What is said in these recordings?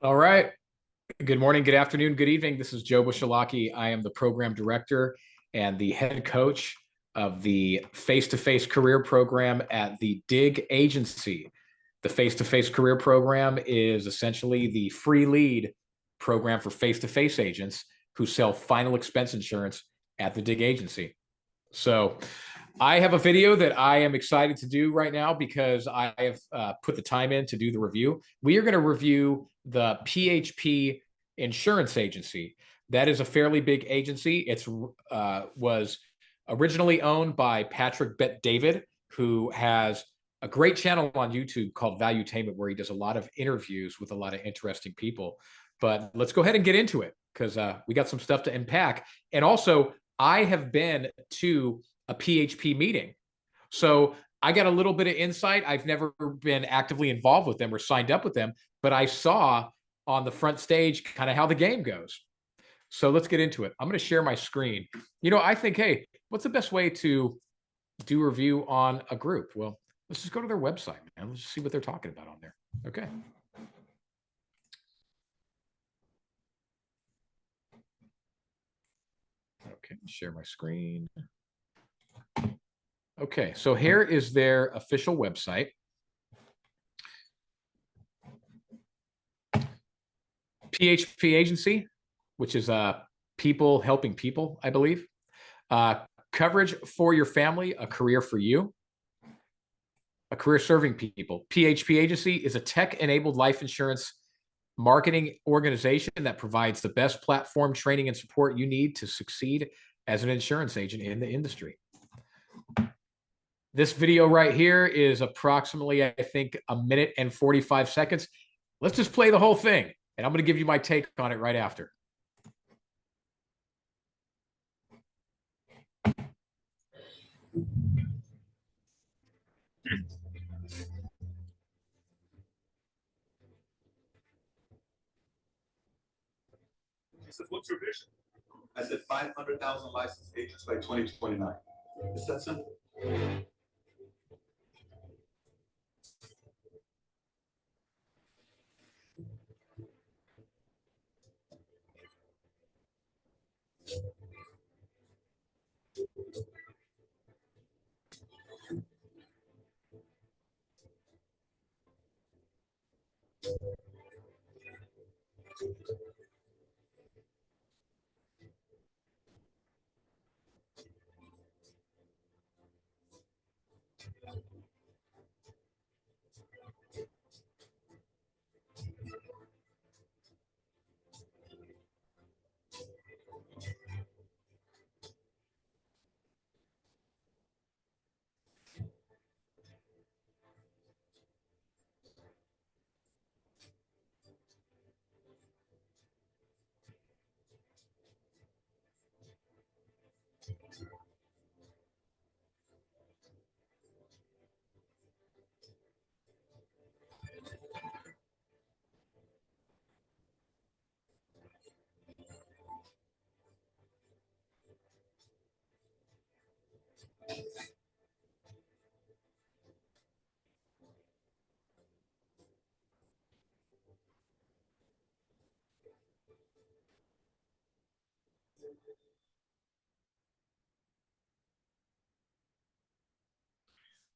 All right. Good morning, good afternoon, good evening. This is Joe Bushalaki. I am the program director and the head coach of the face-to-face career program at the DIG agency. The face-to-face career program is essentially the free lead program for face-to-face agents who sell final expense insurance at the DIG agency. So I have a video that I am excited to do right now because I have put the time in to do the review. We are going to review the PHP insurance agency. That is a fairly big agency. It's was originally owned by Patrick Bet David, who has a great channel on YouTube called Valuetainment, where he does a lot of interviews with a lot of interesting people. But let's go ahead and get into it because we got some stuff to unpack. And also, I have been to a PHP meeting. So I got a little bit of insight. I've never been actively involved with them or signed up with them, but I saw on the front stage kind of how the game goes. So let's get into it. I'm going to share my screen. I think, hey, what's the best way to do a review on a group? Well, let's just go to their website, man. Let's just see what they're talking about on there. Okay. Okay, share my screen. Okay, so here is their official website. PHP agency, which is people helping people, I believe. Coverage for your family, a career for you, a career serving people. PHP agency is a tech-enabled life insurance marketing organization that provides the best platform, training, and support you need to succeed as an insurance agent in the industry. This video right here is approximately, I think, 1 minute and 45 seconds. Let's just play the whole thing, and I'm going to give you my take on it right after. He says, what's your vision? I said 500,000 licensed agents by 2029. It's that simple.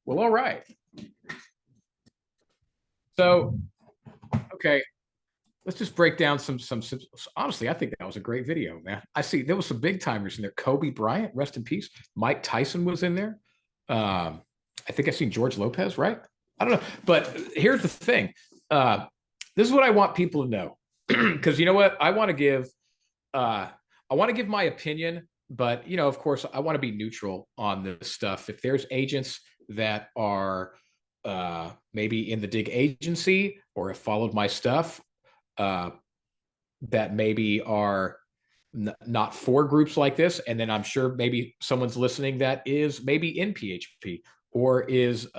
Well, all right. So, okay, let's just break down some. Honestly, I think that was a great video, man. I see there was some big timers in there. Kobe Bryant, rest in peace. Mike Tyson was in there. I think I seen George Lopez, right? I don't know, but here's the thing. This is what I want people to know, because you know what, I want to give my opinion, but of course, I want to be neutral on this stuff. If there's agents that are maybe in the DIG agency or have followed my stuff, uh, that maybe are not for groups like this. And then I'm sure maybe someone's listening that is maybe in PHP or is,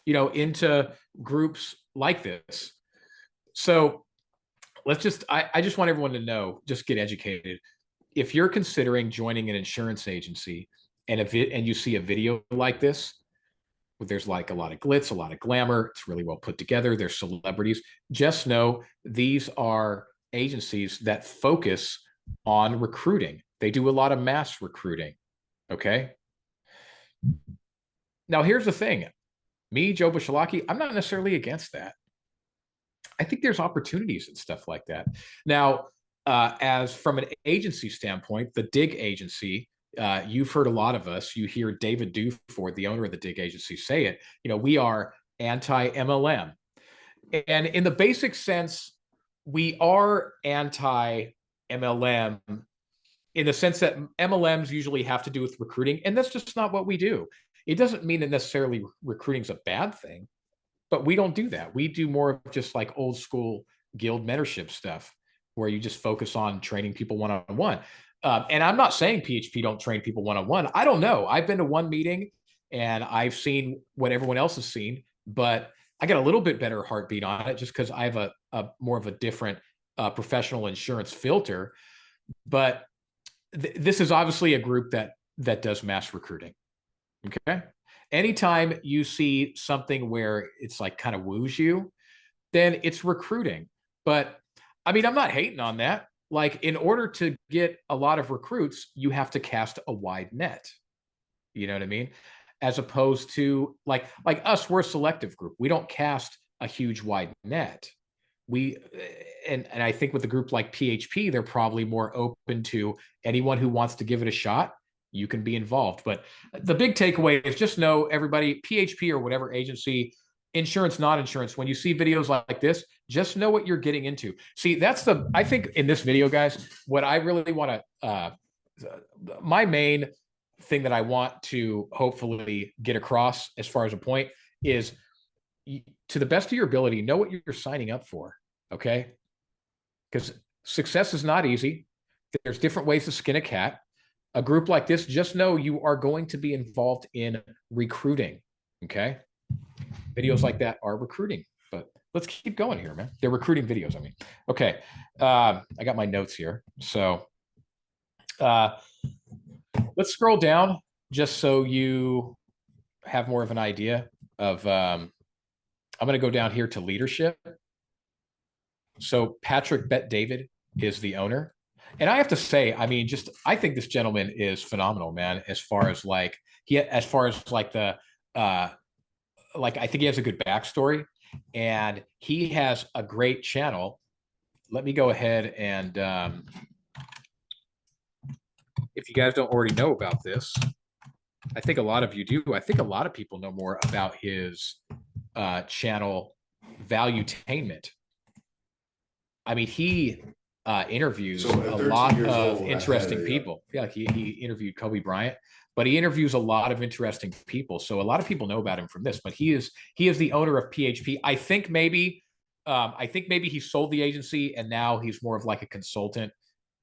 into groups like this. So I just want everyone to know, just get educated. If you're considering joining an insurance agency and you see a video like this, There's like a lot of glitz, a lot of glamour. It's really well put together. There's celebrities. Just know these are agencies that focus on recruiting. They do a lot of mass recruiting. Okay. Now, here's the thing. Me, Joe Bushalaki, I'm not necessarily against that. I think there's opportunities and stuff like that. Now, as from an agency standpoint, the Dig agency, you've heard a lot of us. You hear David Duford, the owner of the Dig agency, say it. We are anti-MLM, and in the basic sense, we are anti-MLM in the sense that MLMs usually have to do with recruiting, and that's just not what we do. It doesn't mean that necessarily recruiting is a bad thing, but we don't do that. We do more of just like old school guild mentorship stuff where you just focus on training people one-on-one. And I'm not saying PHP don't train people one-on-one. I don't know. I've been to one meeting and I've seen what everyone else has seen, but I got a little bit better heartbeat on it just because I have a more of a different professional insurance filter. But this is obviously a group that does mass recruiting. Okay. Anytime you see something where it's like kind of woos you, then it's recruiting. But I mean, I'm not hating on that. Like, in order to get a lot of recruits, you have to cast a wide net. You know what I mean? As opposed to like us, we're a selective group. We don't cast a huge wide net. We and I think with a group like PHP, they're probably more open to anyone who wants to give it a shot. You can be involved. But the big takeaway is just know, everybody, PHP or whatever agency, insurance, non-insurance, when you see videos like this, just know what you're getting into. See, I think in this video, guys, what I really want to, my main thing that I want to hopefully get across as far as a point is, to the best of your ability, know what you're signing up for. Okay. Because success is not easy. There's different ways to skin a cat. A group like this, just know you are going to be involved in recruiting. Okay. Videos like that are recruiting, but let's keep going here, man. They're recruiting videos. I mean, okay. I got my notes here. So let's scroll down just so you have more of an idea of, I'm going to go down here to leadership. So Patrick Bet David is the owner. And I have to say, I mean, I think this gentleman is phenomenal, man, as far as like the, like, I think he has a good backstory and he has a great channel. Let me go ahead and, if you guys don't already know about this, I think a lot of you do. I think a lot of people know more about his channel, Valuetainment. I mean, he interviews a lot of interesting people. Yeah, he interviewed Kobe Bryant, but he interviews a lot of interesting people. So a lot of people know about him from this. But he is the owner of PHP. I think maybe he sold the agency and now he's more of like a consultant.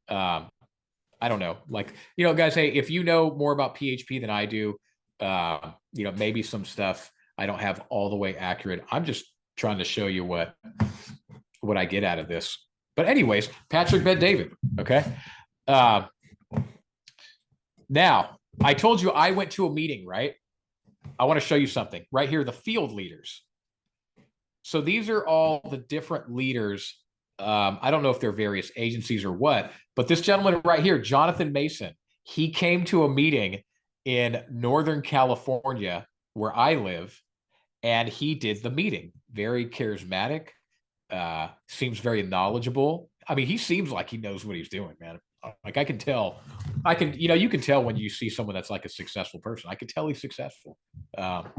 I don't know. Like, guys, hey, if you know more about PHP than I do, maybe some stuff I don't have all the way accurate. I'm just trying to show you what I get out of this. But anyways, Patrick Bet David. Okay. Now, I told you I went to a meeting, right? I want to show you something right here. The field leaders. So these are all the different leaders. I don't know if they're various agencies or what, but this gentleman right here, Jonathan Mason, he came to a meeting in Northern California where I live, and he did the meeting. Very charismatic. Seems very knowledgeable. I mean, he seems like he knows what he's doing, man. Like, I can tell. You can tell when you see someone that's like a successful person. I can tell he's successful.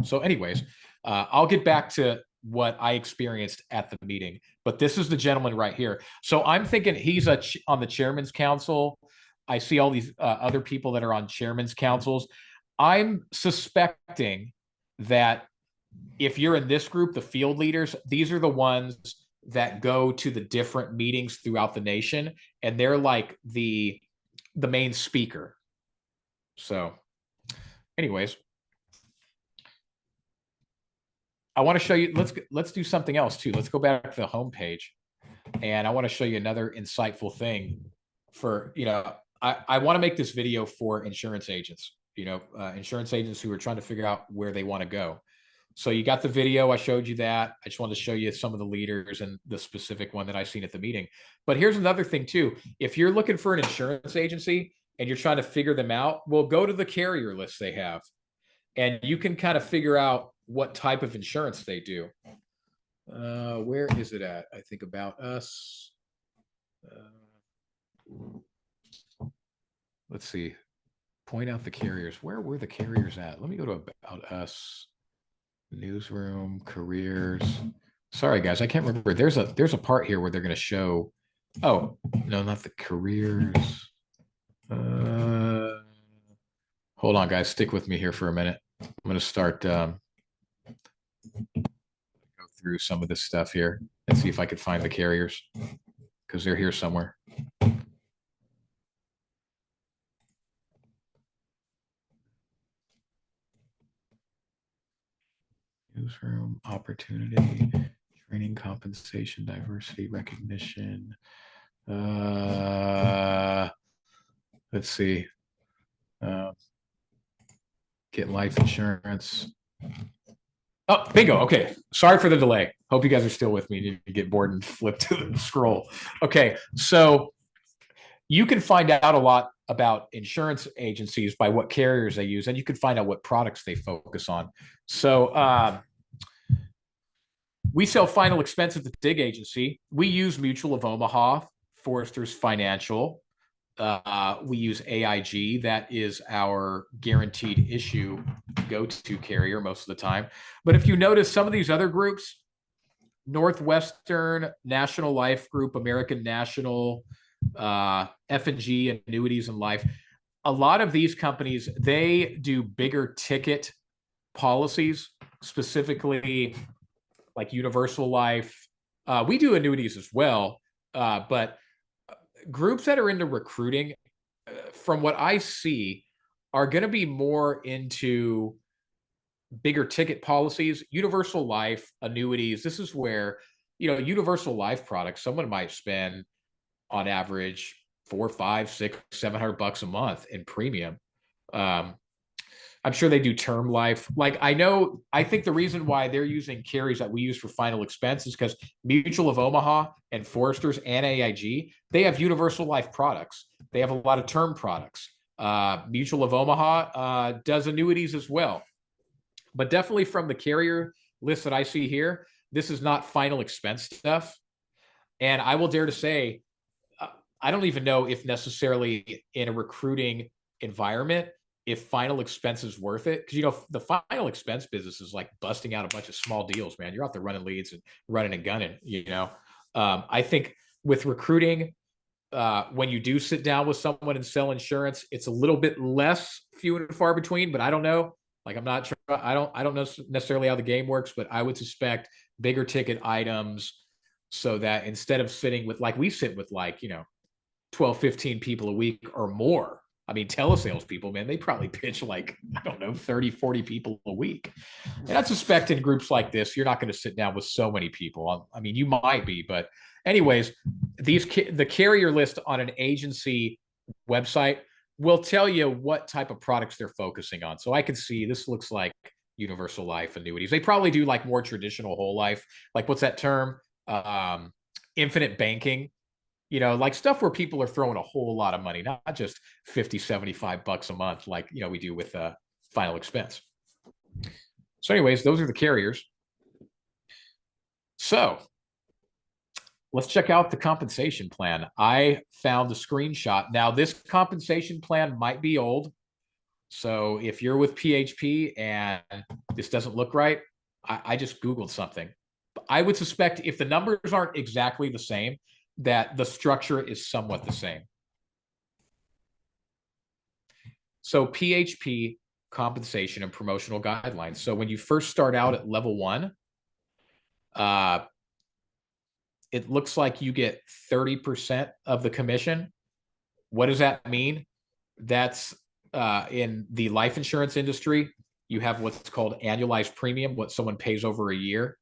So anyways, I'll get back to what I experienced at the meeting, but this is the gentleman right here. So I'm thinking he's on the chairman's council. I see all these other people that are on chairman's councils. I'm suspecting that if you're in this group, the field leaders, these are the ones that go to the different meetings throughout the nation, and they're like the main speaker. So anyways, I want to show you, let's do something else too. Let's go back to the homepage, and I want to show you another insightful thing for, I want to make this video for insurance agents, insurance agents who are trying to figure out where they want to go. So you got the video. I showed you that. I just wanted to show you some of the leaders and the specific one that I seen at the meeting. But here's another thing too. If you're looking for an insurance agency and you're trying to figure them out, well, go to the carrier list they have, and you can kind of figure out what type of insurance they do. Where is it at? I think About Us. Let's see. Point out the carriers. Where were the carriers at? Let me go to About Us. Newsroom, careers. Sorry, guys, I can't remember. There's a part here where they're going to show. Oh, no, not the careers. Hold on, guys. Stick with me here for a minute. I'm going to start go through some of this stuff here and see if I could find the carriers, because they're here somewhere. Newsroom, opportunity, training, compensation, diversity, recognition. Let's see. Get life insurance. Oh, bingo. Okay. Sorry for the delay. Hope you guys are still with me. You get bored and flip to the scroll. Okay. So you can find out a lot about insurance agencies by what carriers they use, and you can find out what products they focus on. So we sell final expense at the DIG agency. We use Mutual of Omaha, Foresters Financial. We use AIG. That is our guaranteed issue go-to carrier most of the time. But if you notice, some of these other groups, Northwestern, National Life Group, American National, F&G, Annuities and Life, a lot of these companies, they do bigger ticket policies, specifically like Universal Life. We do annuities as well, but groups that are into recruiting, from what I see, are going to be more into bigger ticket policies. Universal Life, annuities, this is where, universal life products, someone might spend on average $400, $500, $600, $700 a month in premium. I'm sure they do term life. Like, I think the reason why they're using carriers that we use for final expense is because Mutual of Omaha and Foresters and AIG, they have universal life products. They have a lot of term products. Mutual of Omaha does annuities as well. But definitely from the carrier list that I see here, this is not final expense stuff. And I will dare to say, I don't even know if necessarily in a recruiting environment, if final expense is worth it. Because, the final expense business is like busting out a bunch of small deals, man. You're out there running leads and running and gunning, I think with recruiting, when you do sit down with someone and sell insurance, it's a little bit less few and far between, but I don't know. Like, I'm not sure. I don't know necessarily how the game works, but I would suspect bigger ticket items, so that instead of sitting with, like we sit with, 12, 15 people a week or more. I mean, telesales people, man, they probably pitch 30, 40 people a week. And I suspect in groups like this, you're not going to sit down with so many people. I mean, you might be, but anyways, the carrier list on an agency website will tell you what type of products they're focusing on. So I can see this looks like universal life annuities. They probably do like more traditional whole life. Like, what's that term? Infinite banking. Like stuff where people are throwing a whole lot of money, not just 50, 75 bucks a month, like, we do with final expense. So anyways, those are the carriers. So let's check out the compensation plan. I found the screenshot. Now, this compensation plan might be old. So if you're with PHP and this doesn't look right, I just Googled something. I would suspect if the numbers aren't exactly the same, that the structure is somewhat the same. So PHP compensation and promotional guidelines. So when you first start out at level 1, it looks like you get 30% of the commission. What does that mean? That's in the life insurance industry, you have what's called annualized premium, what someone pays over a year.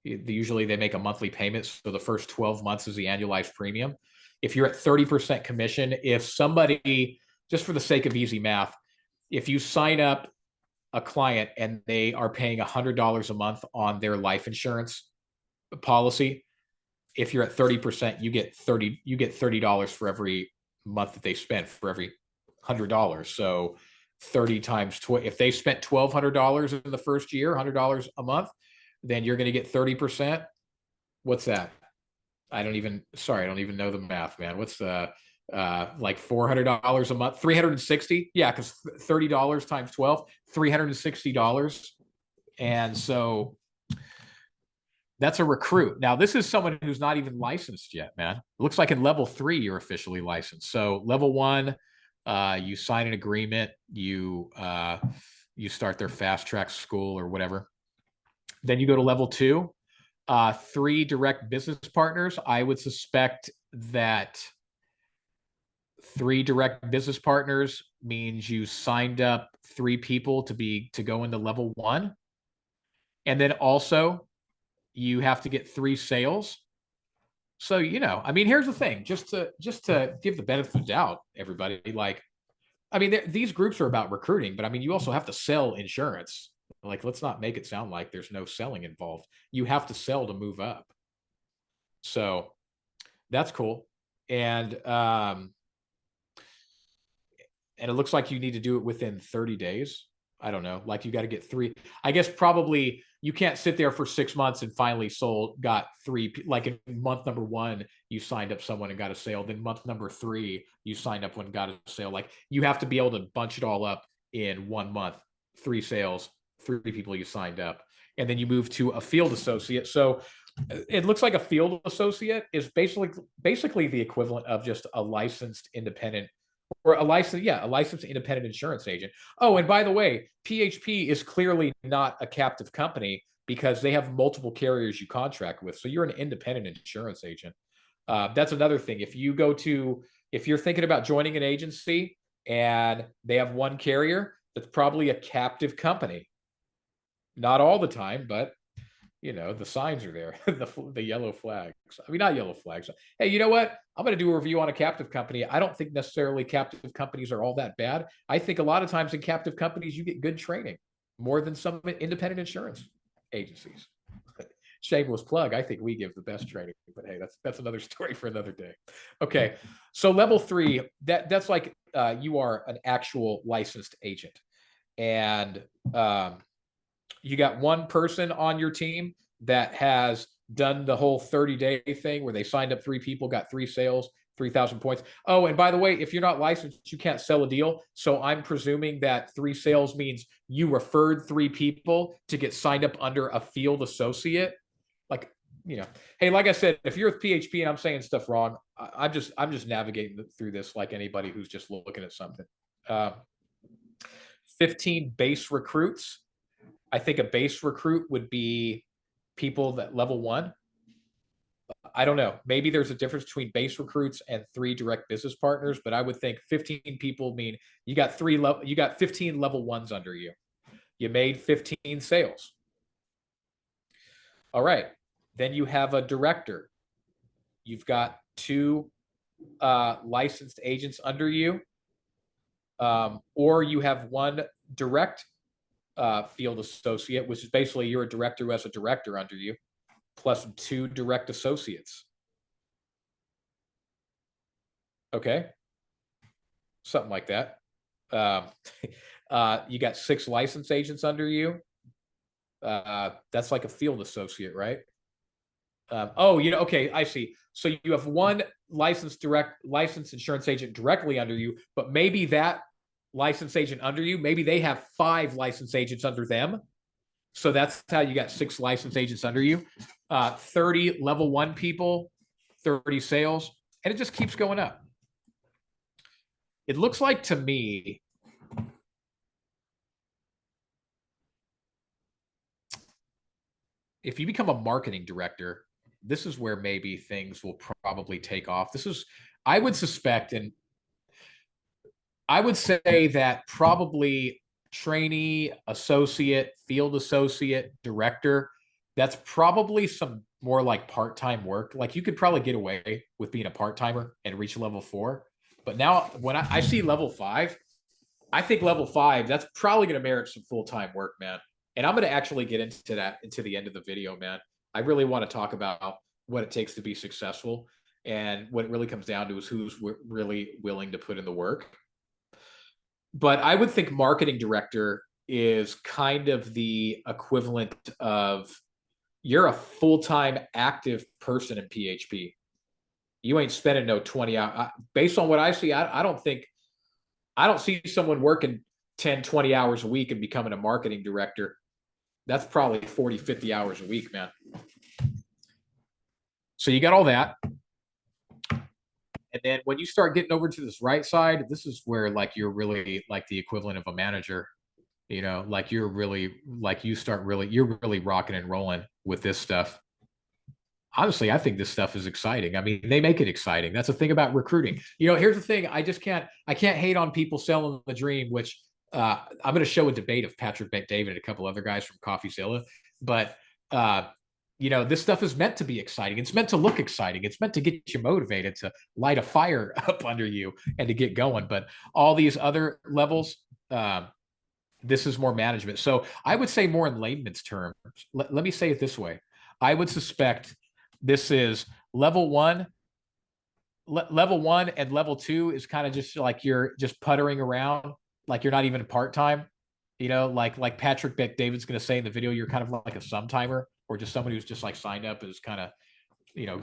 Usually they make a monthly payment. So the first 12 months is the annualized premium. If you're at 30% commission, if somebody, just for the sake of easy math, if you sign up a client and they are paying $100 a month on their life insurance policy, if you're at 30%, you get $30 for every month that they spend for every $100. So 30 times if they spent $1,200 in the first year, $100 a month, then you're going to get 30%. What's that? I don't even know the math, man. What's like $400 a month, 360? Yeah, because $30 times 12, $360. And so that's a recruit. Now, this is someone who's not even licensed yet, man. It looks like in level 3, you're officially licensed. So level 1, you sign an agreement, you start their fast track school or whatever. Then you go to level 2, 3 direct business partners. I would suspect that 3 direct business partners means you signed up 3 people to go into level 1. And then also you have to get 3 sales. So, I mean, here's the thing, just to give the benefit of the doubt, everybody, like, I mean, these groups are about recruiting, but I mean, you also have to sell insurance. Like, let's not make it sound like there's no selling involved. You have to sell to move up. So that's cool. And it looks like you need to do it within 30 days. I don't know. Like, you got to get 3. I guess probably you can't sit there for 6 months and finally got 3. Like in month number 1, you signed up someone and got a sale. Then month number 3, you signed up one and got a sale. Like, you have to be able to bunch it all up in 1 month, 3 sales, 3 people you signed up. And then you move to a field associate. So it looks like a field associate is basically the equivalent of just a licensed independent, or a licensed independent insurance agent. Oh, and by the way, PHP is clearly not a captive company because they have multiple carriers you contract with. So you're an independent insurance agent. That's another thing. If you're thinking about joining an agency and they have one carrier, that's probably a captive company. Not all the time, but the signs are there, the yellow flags. I mean, not yellow flags. Hey, you know what? I'm going to do a review on a captive company. I don't think necessarily captive companies are all that bad. I think a lot of times in captive companies, you get good training more than some independent insurance agencies. Shameless plug. I think we give the best training, but hey, that's another story for another day. Okay. So level 3, that's like you are an actual licensed agent, and you got one person on your team that has done the whole 30-day thing where they signed up 3 people, got 3 sales, 3,000 points. Oh, and by the way, if you're not licensed, you can't sell a deal. So I'm presuming that 3 sales means you referred 3 people to get signed up under a field associate. Like, hey, like I said, if you're with PHP and I'm saying stuff wrong, I'm just navigating through this like anybody who's just looking at something. 15 base recruits. I think a base recruit would be people that level 1. I don't know. Maybe there's a difference between base recruits and 3 direct business partners, but I would think 15 people mean you got 15 level 1s under you. You made 15 sales. All right. Then you have a director. You've got 2 licensed agents under you, or you have 1 direct field associate, which is basically you're a director who has a director under you, plus 2 direct associates. Okay. Something like that. You got 6 licensed agents under you. That's like a field associate, right? Okay, I see. So you have 1 licensed insurance agent directly under you, but maybe that licensed agent under you, maybe they have 5 licensed agents under them. So that's how you got 6 licensed agents under you. 30 level 1 people, 30 sales, and it just keeps going up. It looks like to me, if you become a marketing director, this is where maybe things will probably take off. I would suspect, and I would say that probably trainee, associate, field associate, director, that's probably some more like part-time work. Like, you could probably get away with being a part-timer and reach level 4. But now when I see level 5, I think level 5, that's probably going to merit some full-time work, man. And I'm going to actually get into that into the end of the video, man. I really want to talk about what it takes to be successful. And what it really comes down to is who's really willing to put in the work. But I would think marketing director is kind of the equivalent of you're a full-time active person in PHP. You ain't spending no 20 hours. Based on what I see, I don't see someone working 10, 20 hours a week and becoming a marketing director. That's probably 40, 50 hours a week, man. So you got all that. And then when you start getting over to this right side, this is where like you're really like the equivalent of a manager, you know, like you're really like you're really rocking and rolling with this stuff. Honestly, I think this stuff is exciting. I mean, they make it exciting. That's the thing about recruiting. You know, here's the thing. I can't hate on people selling the dream, which I'm going to show a debate of Patrick Bet-David and a couple other guys from CoffeeZilla. But, you know, this stuff is meant to be exciting. It's meant to look exciting. It's meant to get you motivated, to light a fire up under you and to get going. But all these other levels, this is more management. So I would say more in layman's terms. Let me say it this way. I would suspect this is level 1. Level 1 and level 2 is kind of just like you're just puttering around, like you're not even part-time, you know, like Patrick Bet-David's going to say in the video, you're kind of like a sometime-timer, or just someone who's just like signed up as kind of, you know,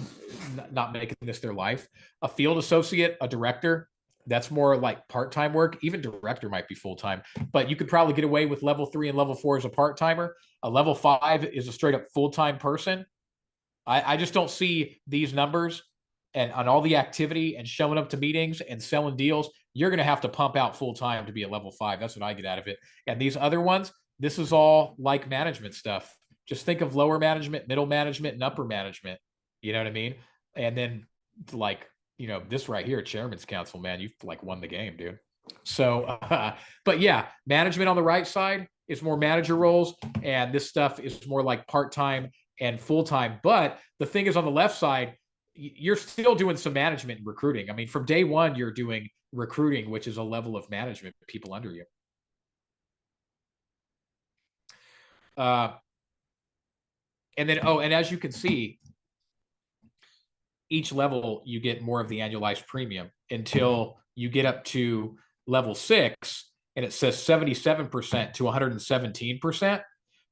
not making this their life. A field associate, a director, that's more like part-time work. Even director might be full-time, but you could probably get away with level 3 and level 4 as a part-timer. A level 5 is a straight up full-time person. I just don't see these numbers and on all the activity and showing up to meetings and selling deals. You're going to have to pump out full time to be a level 5. That's what I get out of it. And these other ones, this is all like management stuff. Just think of lower management, middle management, and upper management. You know what I mean? And then like, you know, this right here, chairman's council, man, you've like won the game, dude. So, but yeah, management on the right side is more manager roles. And this stuff is more like part-time and full-time. But the thing is, on the left side, you're still doing some management and recruiting. I mean, from day one, you're doing recruiting, which is a level of management, people under you. And then, oh, and as you can see, each level, you get more of the annualized premium until you get up to level 6, and it says 77% to 117%.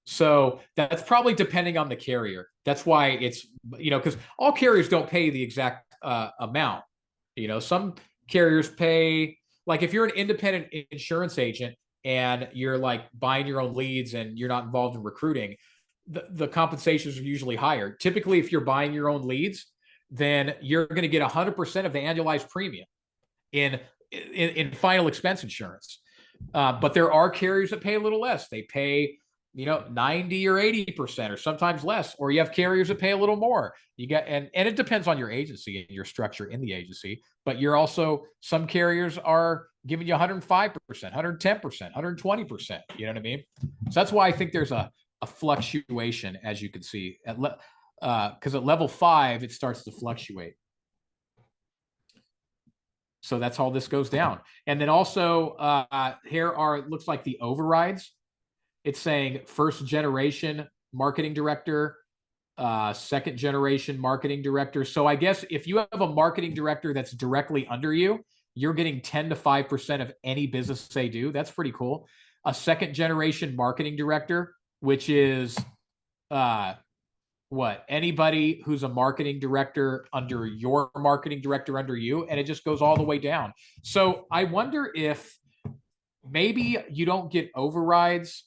So that's probably depending on the carrier. That's why it's, you know, because all carriers don't pay the exact amount. You know, some carriers pay, like if you're an independent insurance agent and you're like buying your own leads and you're not involved in recruiting, the compensations are usually higher. Typically, if you're buying your own leads, then you're going to get 100% of the annualized premium in final expense insurance. But there are carriers that pay a little less. They pay, you know, 90 or 80% or sometimes less, or you have carriers that pay a little more. You get, and it depends on your agency and your structure in the agency, but you're also, some carriers are giving you 105%, 110%, 120%. You know what I mean? So that's why I think there's a fluctuation, as you can see, because at level 5, it starts to fluctuate. So that's how this goes down. And then also here are, looks like the overrides. It's saying first generation marketing director, second generation marketing director. So I guess if you have a marketing director that's directly under you, you're getting 10 to 5% of any business they do. That's pretty cool. A second generation marketing director, which is anybody who's a marketing director under your marketing director under you, and it just goes all the way down. So I wonder if maybe you don't get overrides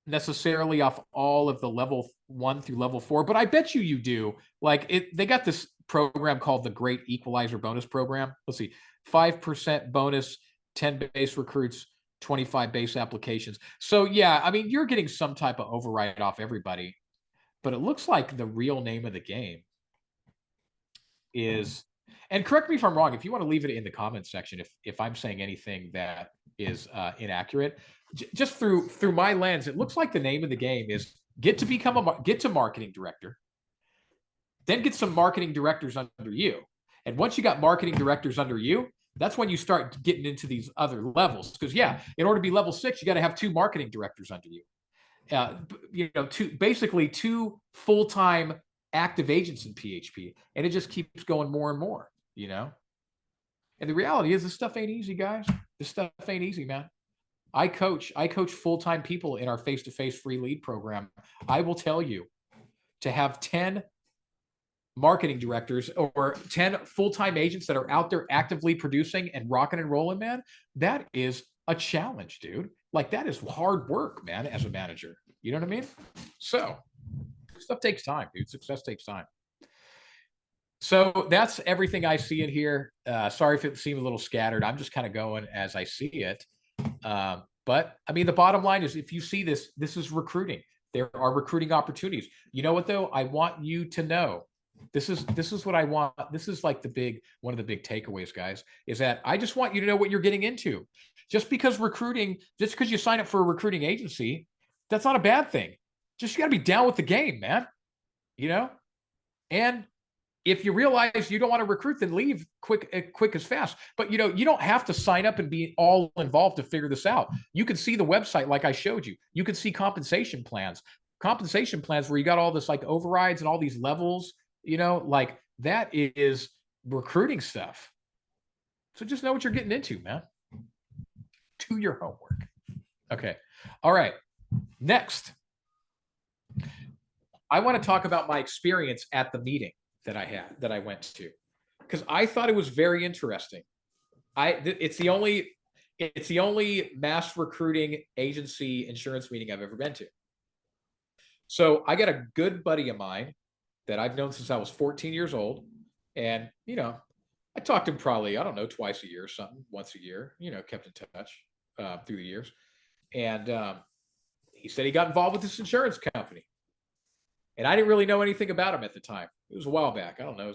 necessarily off all of the level 1 through level 4, but I bet you do. Like they got this program called the Great Equalizer Bonus Program. Let's see, 5% bonus, 10 base recruits, 25 base applications. So yeah, I mean, you're getting some type of override off everybody, but it looks like the real name of the game is, and correct me if I'm wrong, if you want to leave it in the comments section, if I'm saying anything that is inaccurate, just through my lens, it looks like the name of the game is get to marketing director, then get some marketing directors under you. And once you got marketing directors under you, That's when you start getting into these other levels. Because yeah, in order to be level 6, you got to have 2 marketing directors under you. Basically 2 full-time active agents in PHP, and it just keeps going more and more. And the reality is, this stuff ain't easy, guys. This stuff ain't easy, man. I coach full-time people in our face-to-face free lead program. I will tell you, to have 10 marketing directors or 10 full-time agents that are out there actively producing and rocking and rolling, man, that is a challenge, dude. Like, that is hard work, man, as a manager. You know what I mean? So stuff takes time, dude. Success takes time. So that's everything I see in here. Sorry if it seemed a little scattered. I'm just kind of going as I see it. But I mean, the bottom line is, if you see this, this is recruiting. There are recruiting opportunities. You know what, though? I want you to know, this is what I want. This is like one of the big takeaways, guys, is that I just want you to know what you're getting into. Just because you sign up for a recruiting agency, that's not a bad thing. Just, you got to be down with the game, man. And if you realize you don't want to recruit, then leave quick as fast. But you don't have to sign up and be all involved to figure this out. You can see the website like I showed you. You can see compensation plans where you got all this like overrides and all these levels. Like, that is recruiting stuff. So just know what you're getting into, man. Do your homework. Okay. All right. Next, I want to talk about my experience at the meeting that I went to, because I thought it was very interesting. It's the only mass recruiting agency insurance meeting I've ever been to. So I got a good buddy of mine that I've known since I was 14 years old. And, I talked to him probably, I don't know, twice a year or something, once a year, kept in touch through the years. And he said he got involved with this insurance company. And I didn't really know anything about him at the time. It was a while back. I don't know,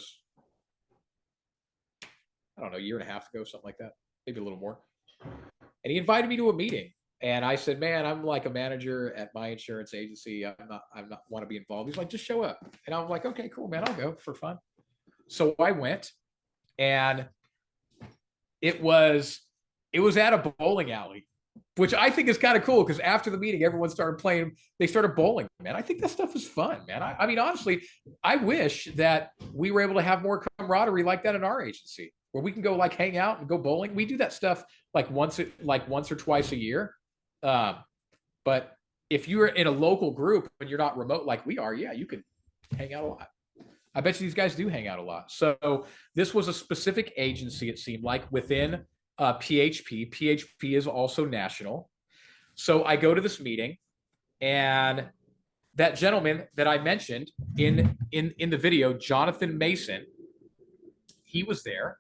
a year and a half ago, something like that, maybe a little more. And he invited me to a meeting. And I said, man, I'm like a manager at my insurance agency. I'm not want to be involved. He's like, just show up. And I'm like, okay, cool, man, I'll go for fun. So I went, and it was at a bowling alley, which I think is kind of cool, because after the meeting, everyone started playing. They started bowling, man. I think that stuff is fun, man. I mean, honestly, I wish that we were able to have more camaraderie like that in our agency, where we can go like hang out and go bowling. We do that stuff like once or twice a year. But if you're in a local group and you're not remote like we are, yeah, you could hang out a lot. I bet you these guys do hang out a lot. So this was a specific agency, it seemed like, within PHP. PHP is also national. So I go to this meeting, and that gentleman that I mentioned in the video, Jonathan Mason, he was there.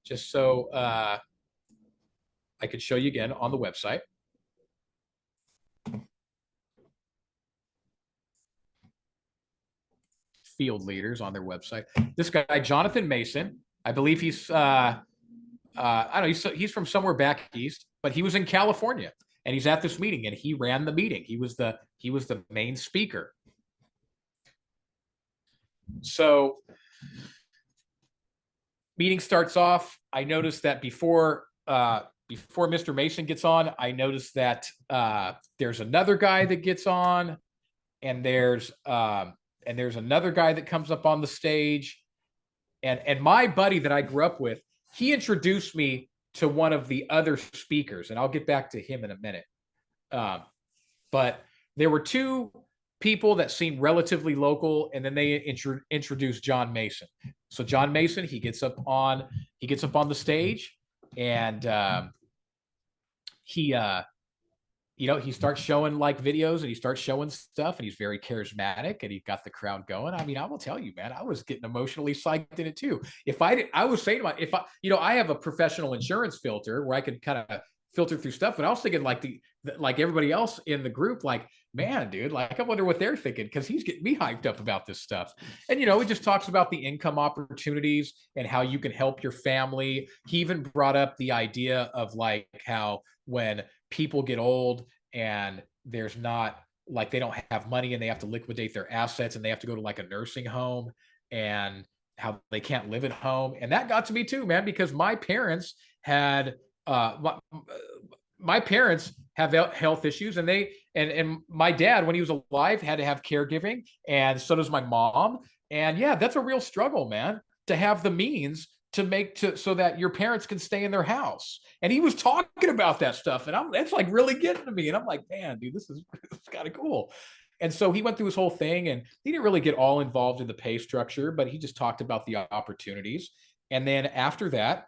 Just so I could show you again on the website. Field leaders on their website. This guy, Jonathan Mason, I believe he's I don't know, he's from somewhere back east, but he was in California, and he's at this meeting, and he ran the meeting. He was the main speaker. So meeting starts off. I noticed that before Mr. Mason gets on, I noticed that there's another guy that gets on, and there's another guy that comes up on the stage, and my buddy that I grew up with, he introduced me to one of the other speakers, and I'll get back to him in a minute. But there were 2 people that seemed relatively local, and then they introduced John Mason. So John Mason, he gets up on the stage, and he starts showing like videos, and he starts showing stuff, and he's very charismatic, and he got the crowd going. I mean, I will tell you, man, I was getting emotionally psyched in it too. I was saying to I have a professional insurance filter where I could kind of filter through stuff, but I was thinking like everybody else in the group, like, man, dude, like, I wonder what they're thinking, because he's getting me hyped up about this stuff. And, it just talks about the income opportunities and how you can help your family. He even brought up the idea of like how when people get old and there's not, like, they don't have money and they have to liquidate their assets and they have to go to like a nursing home, and how they can't live at home. And that got to me too, man, because my parents had my parents have health issues, and and my dad, when he was alive, had to have caregiving, and so does my mom. And yeah, that's a real struggle, man, to have the means to make to so that your parents can stay in their house. And he was talking about that stuff, and it's like really getting to me. And I'm like, man, dude, this is kind of cool. And so he went through his whole thing, and he didn't really get all involved in the pay structure, but he just talked about the opportunities. And then after that,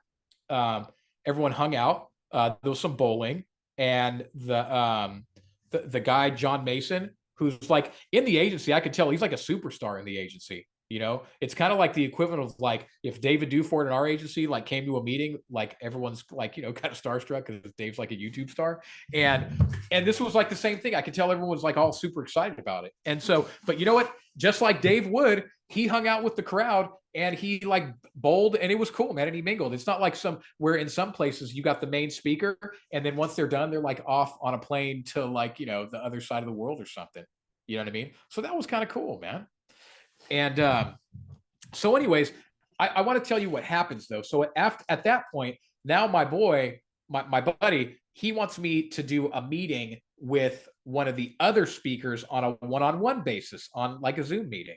um, everyone hung out. There was some bowling, and the guy John Mason, who's like in the agency, I could tell he's like a superstar in the agency. You know, it's kind of like the equivalent of like if David Duford in our agency like came to a meeting, like everyone's like, you know, kind of starstruck because Dave's like a YouTube star. And this was like the same thing. I could tell everyone was like all super excited about it. And so, but you know what? Just like Dave would, he hung out with the crowd and he like bowled, and it was cool, man. And he mingled. It's not like where in some places you got the main speaker, and then once they're done, they're like off on a plane to like, you know, the other side of the world or something. You know what I mean? So that was kind of cool, man. And so anyways, I want to tell you what happens though. So at that point, now my boy, my buddy, he wants me to do a meeting with one of the other speakers on a one-on-one basis on like a Zoom meeting.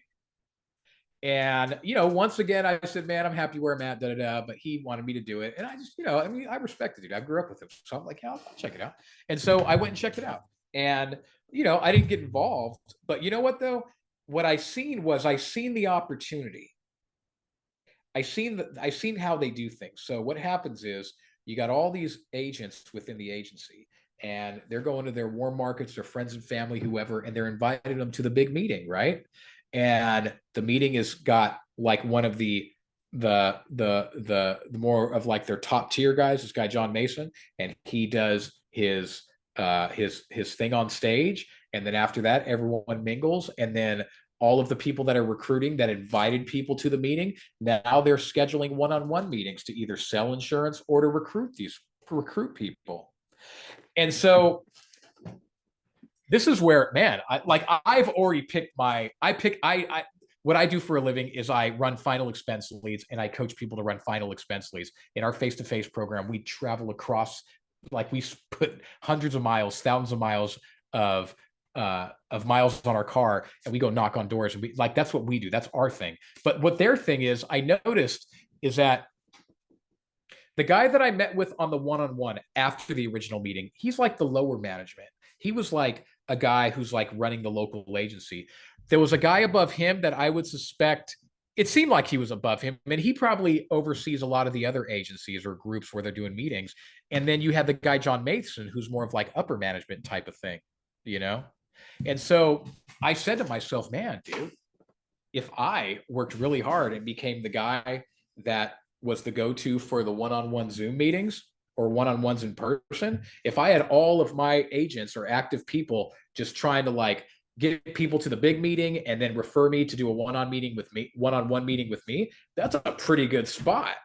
And, you know, once again, I said, man, I'm happy where I'm at, da, da, da, but he wanted me to do it. And I just, you know, I mean, I respected it. I grew up with him. So I'm like, yeah, I'll check it out. And so I went and checked it out. And, you know, I didn't get involved, but you know what, though? What I seen the opportunity. I seen how they do things. So what happens is you got all these agents within the agency, and they're going to their warm markets, their friends and family, whoever, and they're inviting them to the big meeting, right? And the meeting has got like one of the more of like their top tier guys, this guy John Mason, and he does his thing on stage, and then after that everyone mingles, and then all of the people that are recruiting that invited people to the meeting, now they're scheduling one-on-one meetings to either sell insurance or to recruit people. And so this is where, man, I've already picked what I do for a living is I run final expense leads, and I coach people to run final expense leads. In our face-to-face program, we travel across, like we put hundreds of miles, thousands of miles of miles on our car, and we go knock on doors, and we like, that's what we do. That's our thing. But what their thing is, I noticed, is that the guy that I met with on the one-on-one after the original meeting, he's like the lower management. He was like a guy who's like running the local agency. There was a guy above him that I would suspect, it seemed like he was above him, and he probably oversees a lot of the other agencies or groups where they're doing meetings. And then you have the guy John Mason, who's more of like upper management type of thing, you know? And so I said to myself, man, dude, if I worked really hard and became the guy that was the go-to for the one-on-one Zoom meetings or one-on-ones in person, if I had all of my agents or active people just trying to like get people to the big meeting and then refer me to do a one-on-one meeting with me, that's a pretty good spot.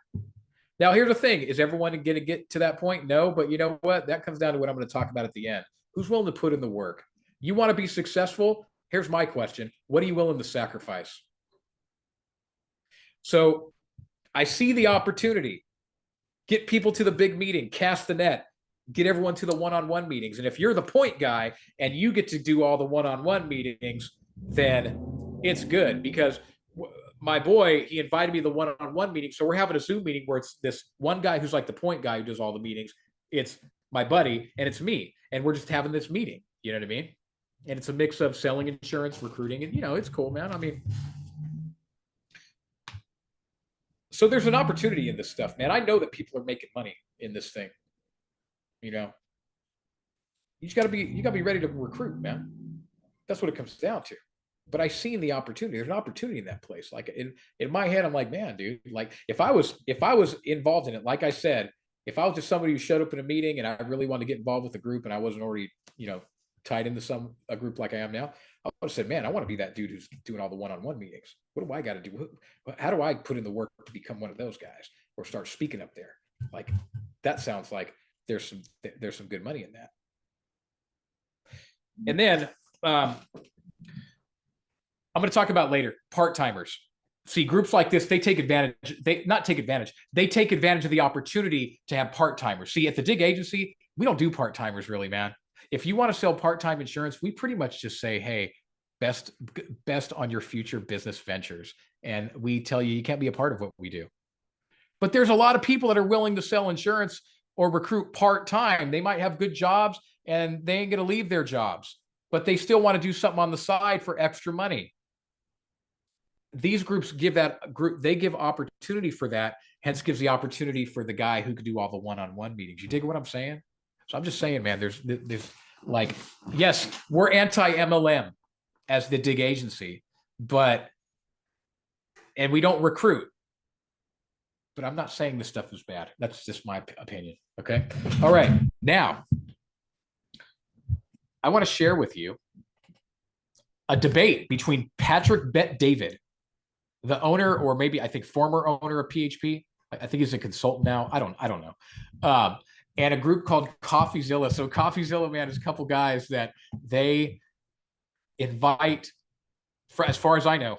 Now, here's the thing. Is everyone going to get to that point? No, but you know what? That comes down to what I'm going to talk about at the end. Who's willing to put in the work? You want to be successful? Here's my question. What are you willing to sacrifice? So I see the opportunity. Get people to the big meeting, cast the net, get everyone to the one-on-one meetings. And if you're the point guy and you get to do all the one-on-one meetings, then it's good, because my boy, he invited me to the one-on-one meeting. So we're having a Zoom meeting where it's this one guy who's like the point guy who does all the meetings. It's my buddy and it's me. And we're just having this meeting. You know what I mean? And it's a mix of selling insurance, recruiting, and, you know, it's cool, man. I mean, so there's an opportunity in this stuff, man. I know that people are making money in this thing. You know, you gotta be ready to recruit, man. That's what it comes down to. But I seen the opportunity. There's an opportunity in that place. Like in my head, I'm like, man, dude, like if I was involved in it, like I said, if I was just somebody who showed up in a meeting and I really wanted to get involved with the group and I wasn't already, you know, tied into a group like I am now, I would have said, man, I want to be that dude who's doing all the one-on-one meetings. What do I got to do? How do I put in the work to become one of those guys or start speaking up there? Like, that sounds like there's some good money in that. And then I'm going to talk about later part-timers. See, groups like this, they take advantage, they take advantage of the opportunity to have part-timers. See, at the Dig Agency, we don't do part-timers really, man. If you want to sell part-time insurance, we pretty much just say, hey, best on your future business ventures. And we tell you can't be a part of what we do. But there's a lot of people that are willing to sell insurance or recruit part-time. They might have good jobs and they ain't going to leave their jobs, but they still want to do something on the side for extra money. These groups give they give opportunity for that, hence gives the opportunity for the guy who could do all the one-on-one meetings. You dig what I'm saying? So I'm just saying, man, there's like, yes, we're anti-MLM as the Dig Agency, and we don't recruit. But I'm not saying this stuff is bad. That's just my opinion. Okay. All right. Now, I want to share with you a debate between Patrick Bet-David, the owner, or maybe I think former owner of PHP. I think he's a consultant now. I don't know. And a group called CoffeeZilla. So CoffeeZilla, man, is a couple guys that they invite, as far as I know,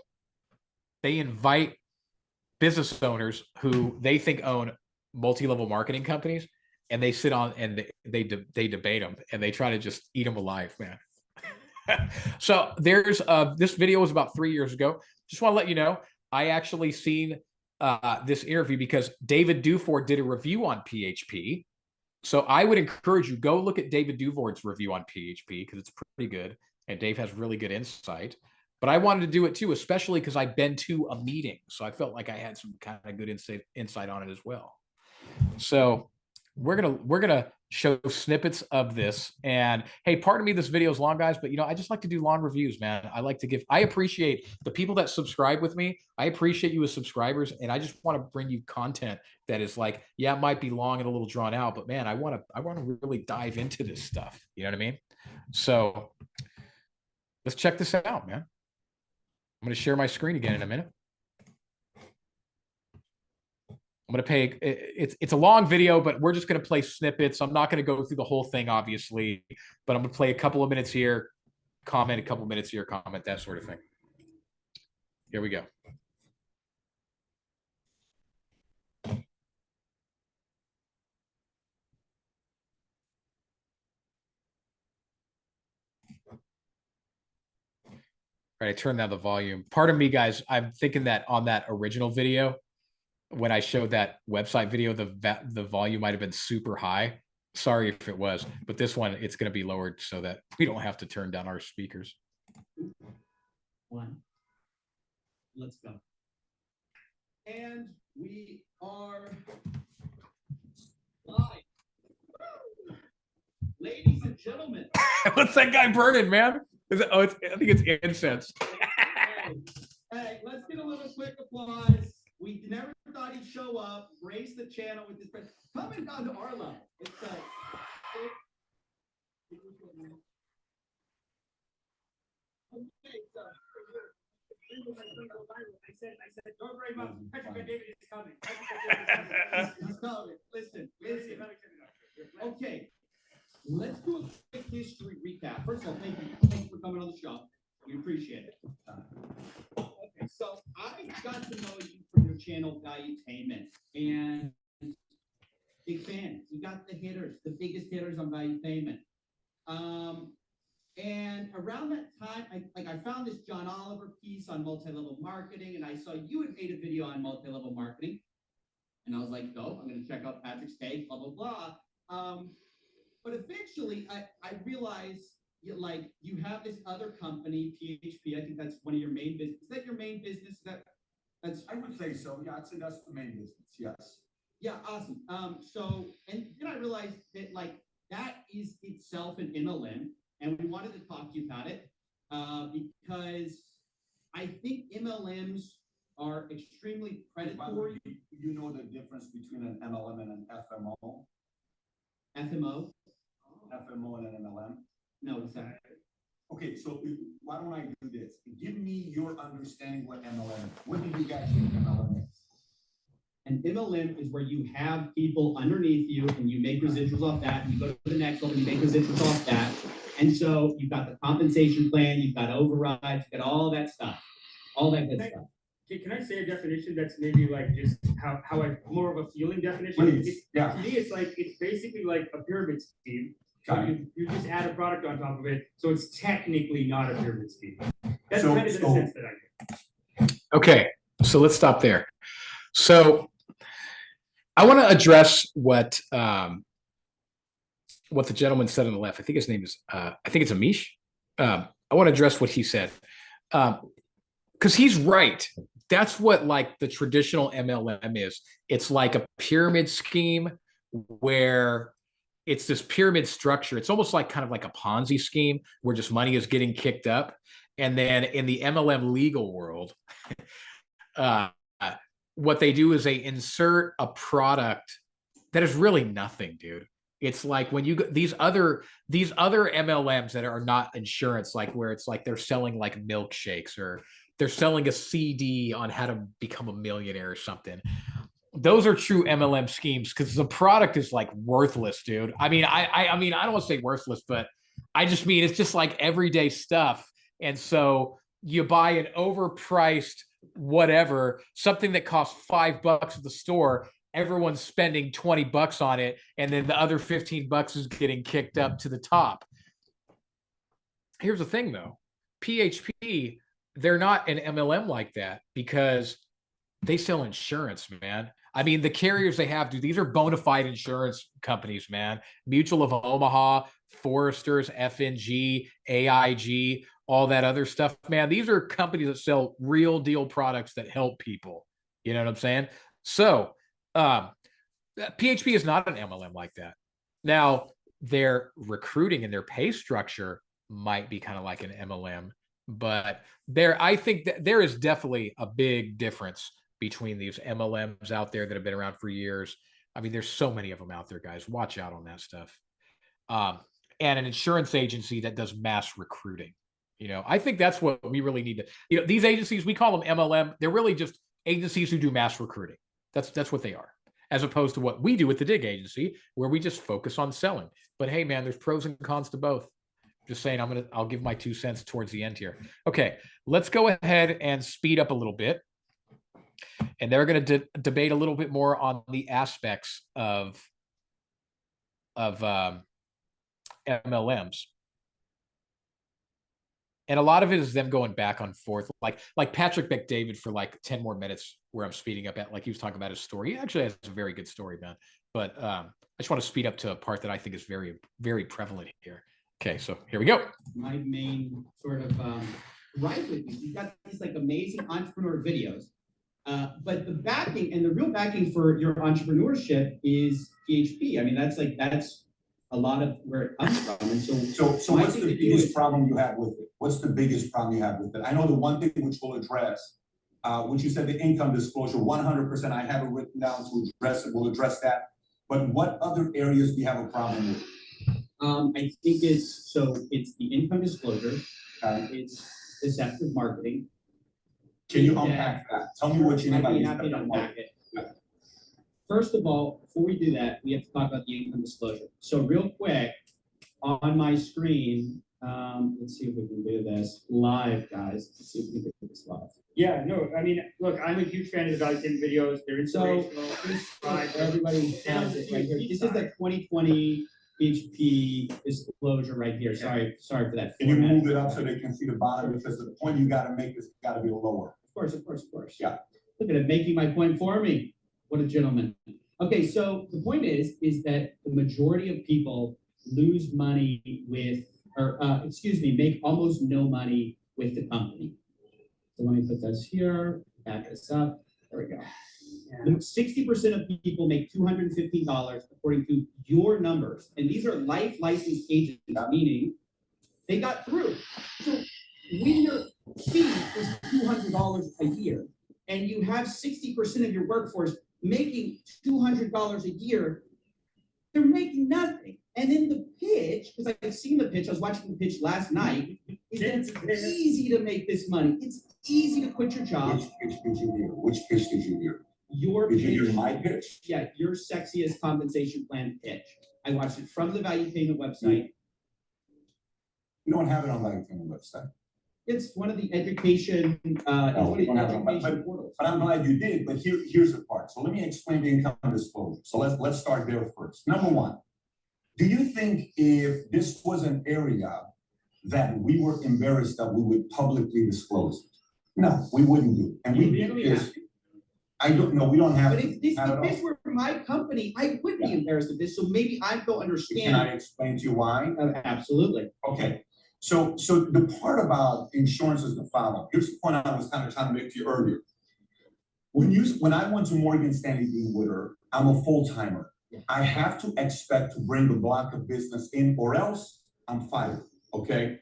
they invite business owners who they think own multi-level marketing companies, and they sit on and they debate them and they try to just eat them alive, man. So there's this video was about 3 years ago. Just want to let you know, I actually seen this interview because David Duford did a review on PHP. So I would encourage you, go look at David Duford's review on PHP because it's pretty good. And Dave has really good insight. But I wanted to do it too, especially because I've been to a meeting. So I felt like I had some kind of good insight on it as well. So we're gonna show snippets of this. And hey, pardon me, this video is long, guys, but I just like to do long reviews, man. I appreciate the people that subscribe with me. I appreciate you as subscribers, and I just want to bring you content that is like, yeah, it might be long and a little drawn out, but man, I want to really dive into this stuff. You know what I mean? So let's check this out, man. I'm going to share my screen again in a minute. I'm going to pay, it's a long video, but we're just going to play snippets. I'm not going to go through the whole thing, obviously, but I'm going to play a couple of minutes here, comment a couple of minutes here, comment, that sort of thing. Here we go. All right, I turned down the volume. Pardon me, guys. I'm thinking that on that original video, when I showed that website video, the volume might have been super high. Sorry if it was, but this one, it's going to be lowered so that we don't have to turn down our speakers. One. Let's go. And we are live. Ladies and gentlemen. What's that guy burning, man? I think it's incense. Hey, let's get a little quick applause. We never thought he'd show up, raise the channel with this. Coming down to our level. It's I said, don't worry about Patrick Bet-David is coming. He's coming. Listen. Okay. Let's do a quick history recap. First of all, thank you. Thanks for coming on the show. We appreciate it. Okay, so I got to know you from your channel Valuetainment, and big fan. You got the hitters, the biggest hitters on Valuetainment. And around that time, I found this John Oliver piece on multi-level marketing, and I saw you had made a video on multi-level marketing, and I was like, dope, I'm going to check out Patrick's take, blah, blah, blah. But eventually, I realized you have this other company, PHP. I think that's one of your main business. Is that your main business? That's I would say so. Yeah, that's the main business. Yes. Yeah, awesome. So, and then I realized that that is itself an MLM, and we wanted to talk to you about it because I think MLMs are extremely predatory. You know the difference between an MLM and an FMO? FMO? FMO and an MLM? No, what's that? Okay, so why don't I do this? Give me your understanding what MLM is. What do you guys think MLM is? An MLM is where you have people underneath you and you make residuals off that, and you go to the next level and you make residuals off that. And so you've got the compensation plan, you've got overrides, you've got all that stuff. All that good stuff. Can I say a definition that's maybe like just how I more of a feeling definition? Please, yeah. To me, it's basically like a pyramid scheme. You just add a product on top of it, so it's technically not a pyramid scheme. That's kind of the sense that I get. Okay, so let's stop there. So I want to address what the gentleman said on the left. I think his name is I think it's Amish. I want to address what he said because he's right. That's what like the traditional MLM is. It's like a pyramid scheme where it's this pyramid structure. It's almost like kind of like a Ponzi scheme where just money is getting kicked up. And then in the MLM legal world, what they do is they insert a product that is really nothing, dude. It's like when you these other MLMs that are not insurance, like where it's like they're selling like milkshakes or they're selling a CD on how to become a millionaire or something. Those are true MLM schemes because the product is like worthless, dude. I mean, I mean, I don't want to say worthless, but I just mean it's just like everyday stuff. And so you buy an overpriced whatever, something that costs $5 at the store. Everyone's spending $20 on it, and then the other $15 is getting kicked up to the top. Here's the thing, though. PHP, they're not an MLM like that because they sell insurance, man. I mean, the carriers they have, dude, these are bona fide insurance companies, man. Mutual of Omaha, Foresters, FNG, AIG, all that other stuff, man. These are companies that sell real deal products that help people. You know what I'm saying? So PHP is not an MLM like that. Now, their recruiting and their pay structure might be kind of like an MLM, but I think that there is definitely a big difference between these MLMs out there that have been around for years. I mean, there's so many of them out there, guys. Watch out on that stuff. And an insurance agency that does mass recruiting. You know, I think that's what we really need to, you know, these agencies, we call them MLM. They're really just agencies who do mass recruiting. That's what they are, as opposed to what we do with the Dig Agency, where we just focus on selling. But hey, man, there's pros and cons to both. Just saying, I'll give my 2 cents towards the end here. Okay, let's go ahead and speed up a little bit. And they're going to debate a little bit more on the aspects of MLMs. And a lot of it is them going back and forth, like Patrick McDavid for like 10 more minutes where I'm speeding up at, like he was talking about his story. He actually has a very good story, man. But I just want to speed up to a part that I think is very, very prevalent here. Okay, so here we go. My main sort of gripe with you've got these like amazing entrepreneur videos, but the backing and the real backing for your entrepreneurship is PHP. I mean, that's a lot of where it comes from. And so what's the biggest problem you have with it? What's the biggest problem you have with it? I know the one thing which we'll address, which you said the income disclosure, 100%. I have it written down to address it. We'll address that. But what other areas do you have a problem with? I think it's the income disclosure. It's deceptive marketing. Can you unpack that? Tell me what you mean by happy to unpack it. First of all, before we do that, we have to talk about the income disclosure. So real quick, on my screen, let's see if we can do this live, guys. Let's see if we can do this live. Yeah, no, I mean, look, I'm a huge fan of the value statement videos. They're inspirational. Everybody has it right here. This is the 2020 PHP disclosure right here. Sorry for that. Can you move it up so they can see the bottom? Because the point you got to make is got to be lower. Of course. Yeah. Look at it, making my point for me. What a gentleman. Okay, so the point is that the majority of people lose money with, make almost no money with the company. So let me put this here, back this up. There we go. 60% of people make $215 according to your numbers. And these are life licensed agents, meaning they got through. So when your fee is $200 a year and you have 60% of your workforce making $200 a year, they're making nothing. And then the pitch, because I've seen the pitch, I was watching the pitch last night, is that it's easy to make this money. It's easy to quit your job. Which pitch did you hear? Which pitch did you hear? Your did pitch. You hear my pitch? Yeah, your sexiest compensation plan pitch. I watched it from the value payment website. You don't have it on value payment website. It's one of the education, it's one of we the don't have one, education portals. But I'm glad you did, but here's the part. So let me explain the income disclosure. So let's start there first. Number one, do you think if this was an area that we were embarrassed that we would publicly disclose it? No, we wouldn't do it. And we did this. I don't know, we don't have. But if this were my company, I would be embarrassed of this, so maybe I don't understand. Can I explain to you why? Absolutely. Okay, so the part about insurance is the following. Here's the point I was kind of trying to make to you earlier. When I went to Morgan Stanley Dean Witter, I'm a full-timer. I have to expect to bring a block of business in or else I'm fired, okay?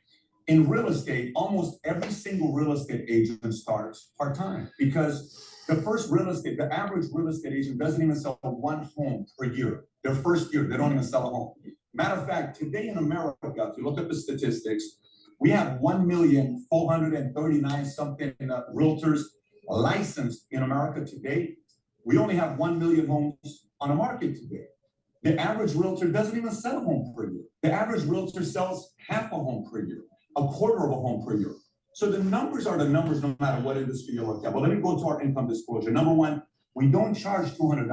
In real estate, almost every single real estate agent starts part-time because the average real estate agent doesn't even sell one home per year. Their first year, they don't even sell a home. Matter of fact, today in America, if you look at the statistics, we have 1,439 something realtors licensed in America today. We only have 1 million homes on the market today. The average realtor doesn't even sell a home per year. The average realtor sells half a home per year, a quarter of a home per year. So the numbers are the numbers no matter what industry you look at. Well, let me go to our income disclosure. Number one, we don't charge $200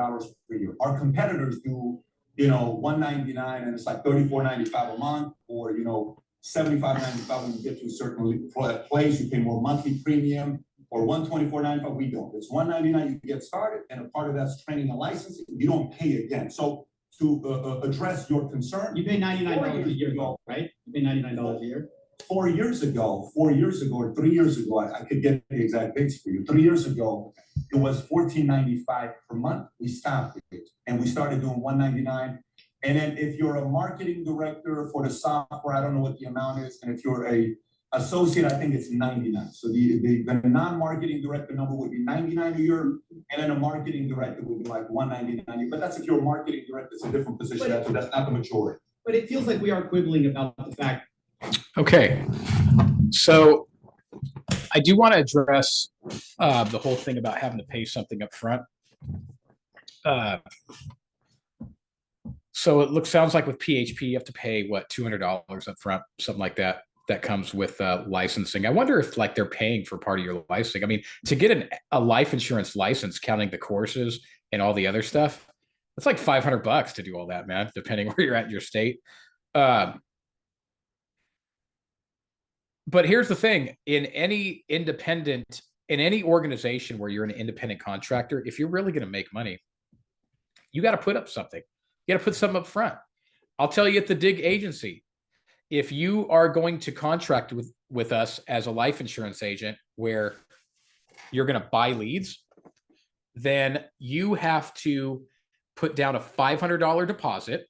per year. Our competitors do, $199 and it's like $34.95 a month, or $75.95 when you get to a certain place, you pay more monthly premium, or $124.95. We don't. It's $199, you get started, and a part of that's training and licensing. You don't pay again. So to address your concern, You pay $99 a year ago, right? You pay $99 a year. 4 years ago, or 3 years ago, I could get the exact dates for you. 3 years ago, it was $14.95 per month. We stopped it and we started doing $199. And then if you're a marketing director for the software, I don't know what the amount is. And if you're a associate, I think it's $99. So the non-marketing director number would be $99 a year, and then a marketing director would be like $199. But that's if you're a marketing director, it's a different position. That's not the majority. But it feels like we are quibbling about the fact. Okay, so I do want to address the whole thing about having to pay something up front. So it sounds like with PHP, you have to pay what, $200 up front, something like that. That comes with licensing. I wonder if they're paying for part of your licensing. I mean, to get a life insurance license, counting the courses and all the other stuff, it's like $500 to do all that, man, depending where you're at in your state. But here's the thing, in any organization where you're an independent contractor, if you're really going to make money, you got to put up something. You got to put something up front. I'll tell you at the DIG agency, if you are going to contract with us as a life insurance agent where you're going to buy leads, then you have to put down a $500 deposit.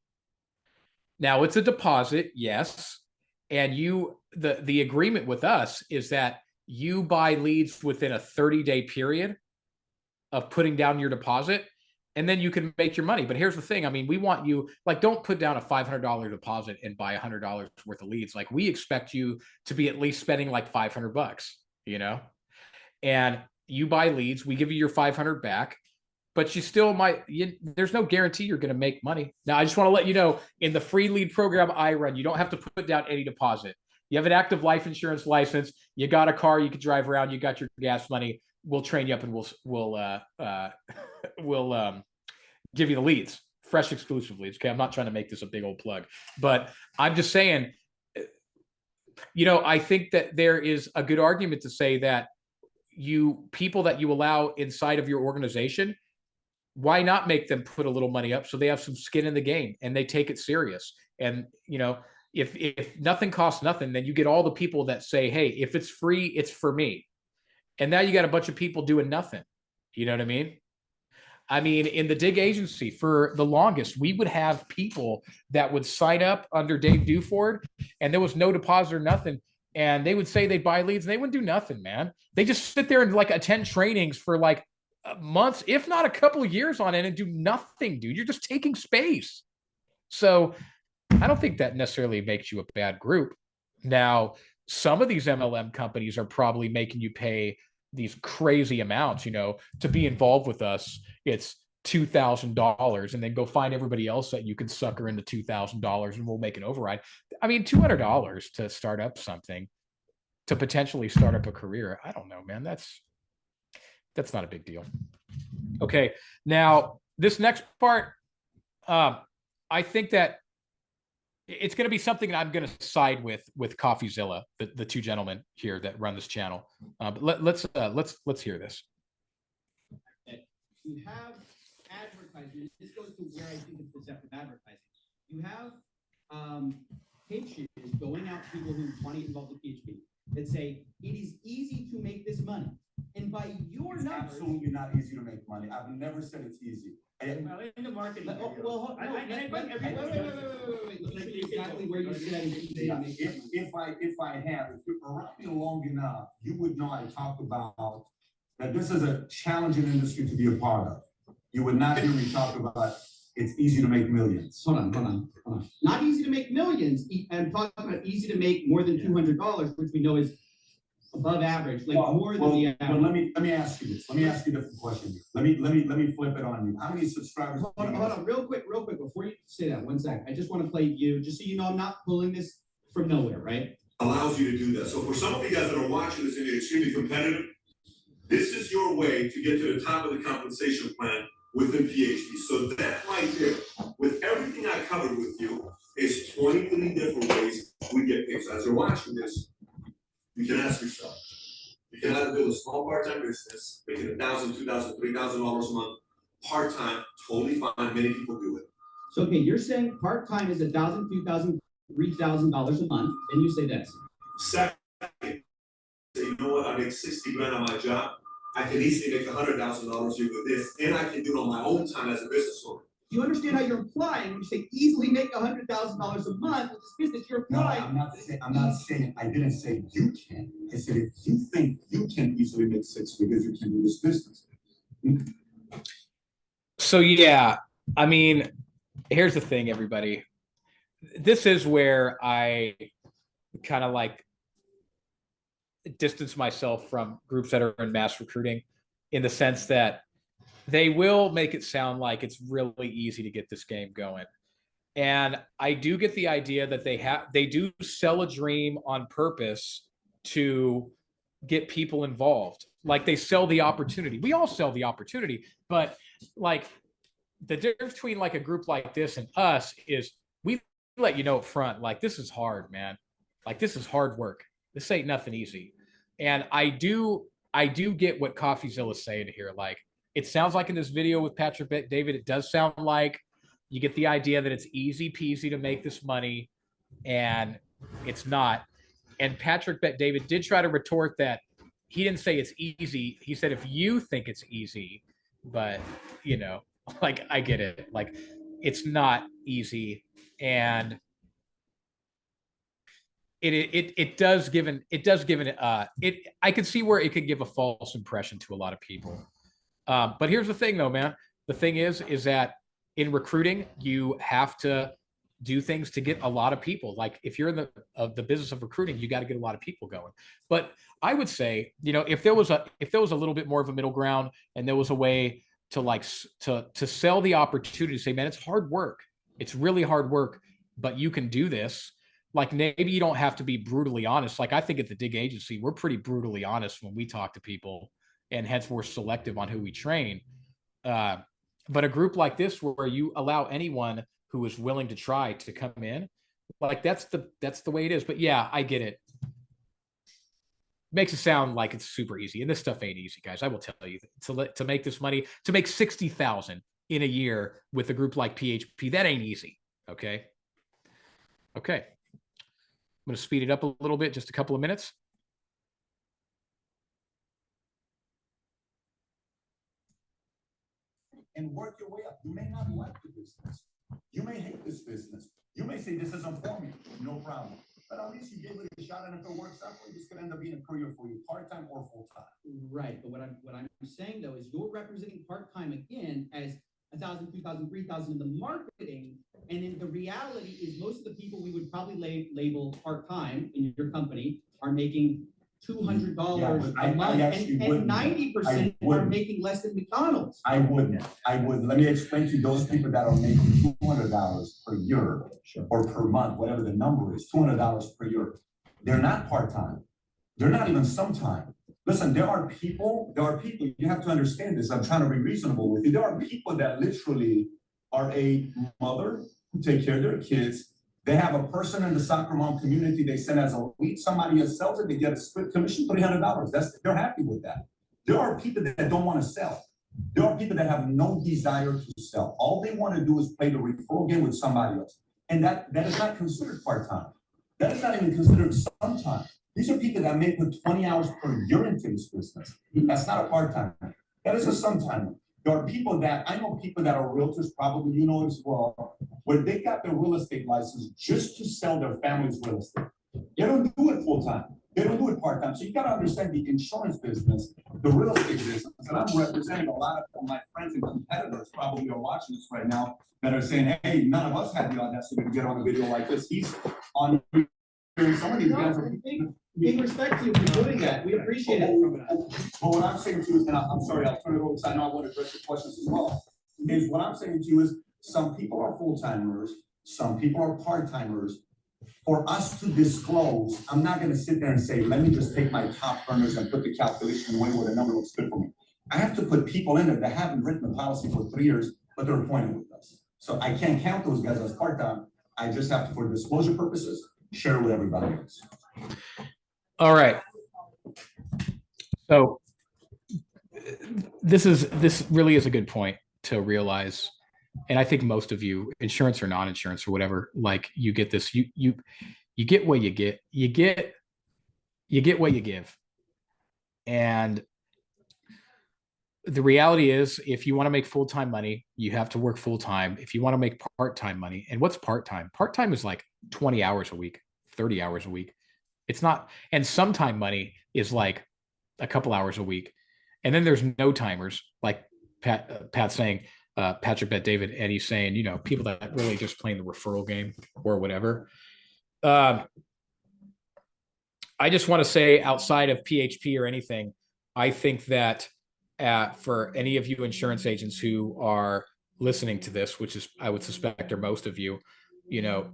Now it's a deposit, yes. And the agreement with us is that you buy leads within a 30-day period of putting down your deposit, and then you can make your money. But here's the thing. I mean, we want you, don't put down a $500 deposit and buy $100 worth of leads. We expect you to be at least spending $500, and you buy leads, we give you your 500 back, but you still there's no guarantee you're going to make money. Now, I just want to let you know, in the free lead program I run, you don't have to put down any deposit. You have an active life insurance license, you got a car, you can drive around, you got your gas money, we'll train you up and we'll give you the leads, fresh exclusive leads. Okay, I'm not trying to make this a big old plug, but I'm just saying, I think that there is a good argument to say that people that you allow inside of your organization, why not make them put a little money up so they have some skin in the game and they take it serious? And if nothing costs nothing, then you get all the people that say, hey, if it's free, it's for me. And now you got a bunch of people doing nothing. You know what I mean? I mean, in the DIG agency, for the longest, we would have people that would sign up under Dave Duford, and there was no deposit or nothing. And they would say they buy leads, and they wouldn't do nothing, man. They just sit there and attend trainings for months, if not a couple of years on it, and do nothing, dude. You're just taking space. So I don't think that necessarily makes you a bad group. Now, some of these MLM companies are probably making you pay these crazy amounts, to be involved with us. It's $2,000, and then go find everybody else that you can sucker into $2,000 and we'll make an override. I mean, $200 to start up something. to potentially start up a career. I don't know, man. That's not a big deal. Okay. Now this next part, I think that it's going to be something that I'm going to side with CoffeeZilla, the two gentlemen here that run this channel. But let's hear this. You have advertising. This goes to where I think it's deceptive advertising. You have pitches going out to people who want to get involved with PHP that say it is easy to make this money, and by your It's numbers, absolutely not easy to make money. I've never said it's easy. And Well, in the marketing. Let me show you exactly where you said it's easy to make money. if you're around me long enough, you would know I talk about that this is a challenging industry to be a part of. You would not hear me talk about it's easy to make millions. Hold on. Not easy to make millions. I'm talking about easy to make more than $200, which we know is above average, like more than the average. Well, let me ask you this. Let me ask you a different question here. Let me flip it on you. How many subscribers? Hold on, real quick, before you say that, 1 second. I just want to play you, just so you know I'm not pulling this from nowhere, right? Allows you to do that. So for some of you guys that are watching this and you're extremely competitive, this is your way to get to the top of the compensation plan within PHP. So that right there, with everything I covered with you, is 23 different ways we get paid. So as you're watching this, you can ask yourself, you can either build a small part-time business, making $1,000, $2,000, $3,000 a month, part-time, totally fine. Many people do it. So, okay, you're saying part-time is $1,000, $2,000, $3,000 a month, and you say this. Second, say, you know what? I make 60 grand on my job. I can easily make $100,000 a year with this, and I can do it on my own time as a business owner. Do you understand how you're implying when you say easily make $100,000 a month with this business? You're No, implying. I'm not saying. I didn't say you can. I said if you think you can easily make 6 figures, you can do this business. So yeah, I mean, here's the thing, everybody. This is where I kind of like distance myself from groups that are in mass recruiting, in the sense that they will make it sound like it's really easy to get this game going. And I do get the idea that they do sell a dream on purpose to get people involved. Like they sell the opportunity. We all sell the opportunity, but like the difference between like a group like this and us is we let you know up front, like this is hard, man. Like this is hard work. This ain't nothing easy. And I do get what CoffeeZilla is saying here. Like it sounds like in this video with Patrick David, it does sound like you get the idea that it's easy peasy to make this money, and it's not. And Patrick David did try to retort that he didn't say it's easy. He said, if you think it's easy, but you know, like I get it. Like it's not easy. And it does I could see where it could give a false impression to a lot of people. But here's the thing though, man. The thing is that in recruiting, you have to do things to get a lot of people. Like if you're in the business of recruiting, you got to get a lot of people going. But I would say, you know, if there was a little bit more of a middle ground, and there was a way to like to sell the opportunity, say, man, it's hard work. It's really hard work, but you can do this. Like maybe you don't have to be brutally honest. Like I think at the Dig Agency, we're pretty brutally honest when we talk to people, and hence we're selective on who we train. But a group like this, where you allow anyone who is willing to try to come in, like that's the way it is. But yeah, I get it. Makes it sound like it's super easy, and this stuff ain't easy, guys. I will tell you, to make this money, to make 60,000 in a year with a group like PHP, that ain't easy. Okay. I'm going to speed it up a little bit, just a couple of minutes. And work your way up. You may not like the business. You may hate this business. You may say this isn't for me. No problem. But at least you gave it a shot, and if it works out, this could end up being a career for you, part-time or full-time. Right. But what I'm saying though is you're representing part-time again as 1,000, 2,000, 3,000 in the marketing, and in the reality is most of the people we would probably label part-time in your company are making $200 a month, and 90% are making less than McDonald's. I wouldn't. Let me explain to those people that are making $200 per year or per month, whatever the number is, $200 per year. They're not part-time. They're not even sometime. Listen, there are people, you have to understand this. I'm trying to be reasonable with you. There are people that literally are a mother who take care of their kids. They have a person in the soccer mom community they send as a lead. Somebody else sells it, they get a split commission, $300. They're happy with that. There are people that don't want to sell. There are people that have no desire to sell. All they want to do is play the referral game with somebody else. And that is not considered part-time. That is not even considered sometime. These are people that may put 20 hours per year into this business. That's not a part-time. That is a sometime. There are people that, I know people that are realtors, probably you know as well, where they got their real estate license just to sell their family's real estate. They don't do it full-time. They don't do it part-time. So you got to understand the insurance business, the real estate business, and I'm representing a lot of my friends and competitors probably are watching this right now that are saying, hey, none of us had the audacity to get on a video like this. He's on some of these guys are Big respect to you for doing that. We appreciate it. But what I'm saying to you is, and I'm sorry, I'll turn it over because I know I want to address your questions as well. Is what I'm saying to you is some people are full-timers, some people are part-timers. For us to disclose, I'm not going to sit there and say, let me just take my top earners and put the calculation away where the number looks good for me. I have to put people in there that haven't written the policy for 3 years, but they're appointed with us. So I can't count those guys as part-time. I just have to, for disclosure purposes, share with everybody else. All right. So this really is a good point to realize. And I think most of you, insurance or non-insurance or whatever, like you get this, you get what you get, you get what you give. And the reality is, if you want to make full-time money, you have to work full-time. If you want to make part-time money, and what's part-time? Part-time is like 20 hours a week, 30 hours a week. It's not, and sometime money is like a couple hours a week. And then there's no timers, like Pat's saying, Patrick bet David, and he's saying, you know, people that really just playing the referral game or whatever. I just want to say, outside of PHP or anything, I think that for any of you insurance agents who are listening to this, which is, I would suspect, are most of you, you know,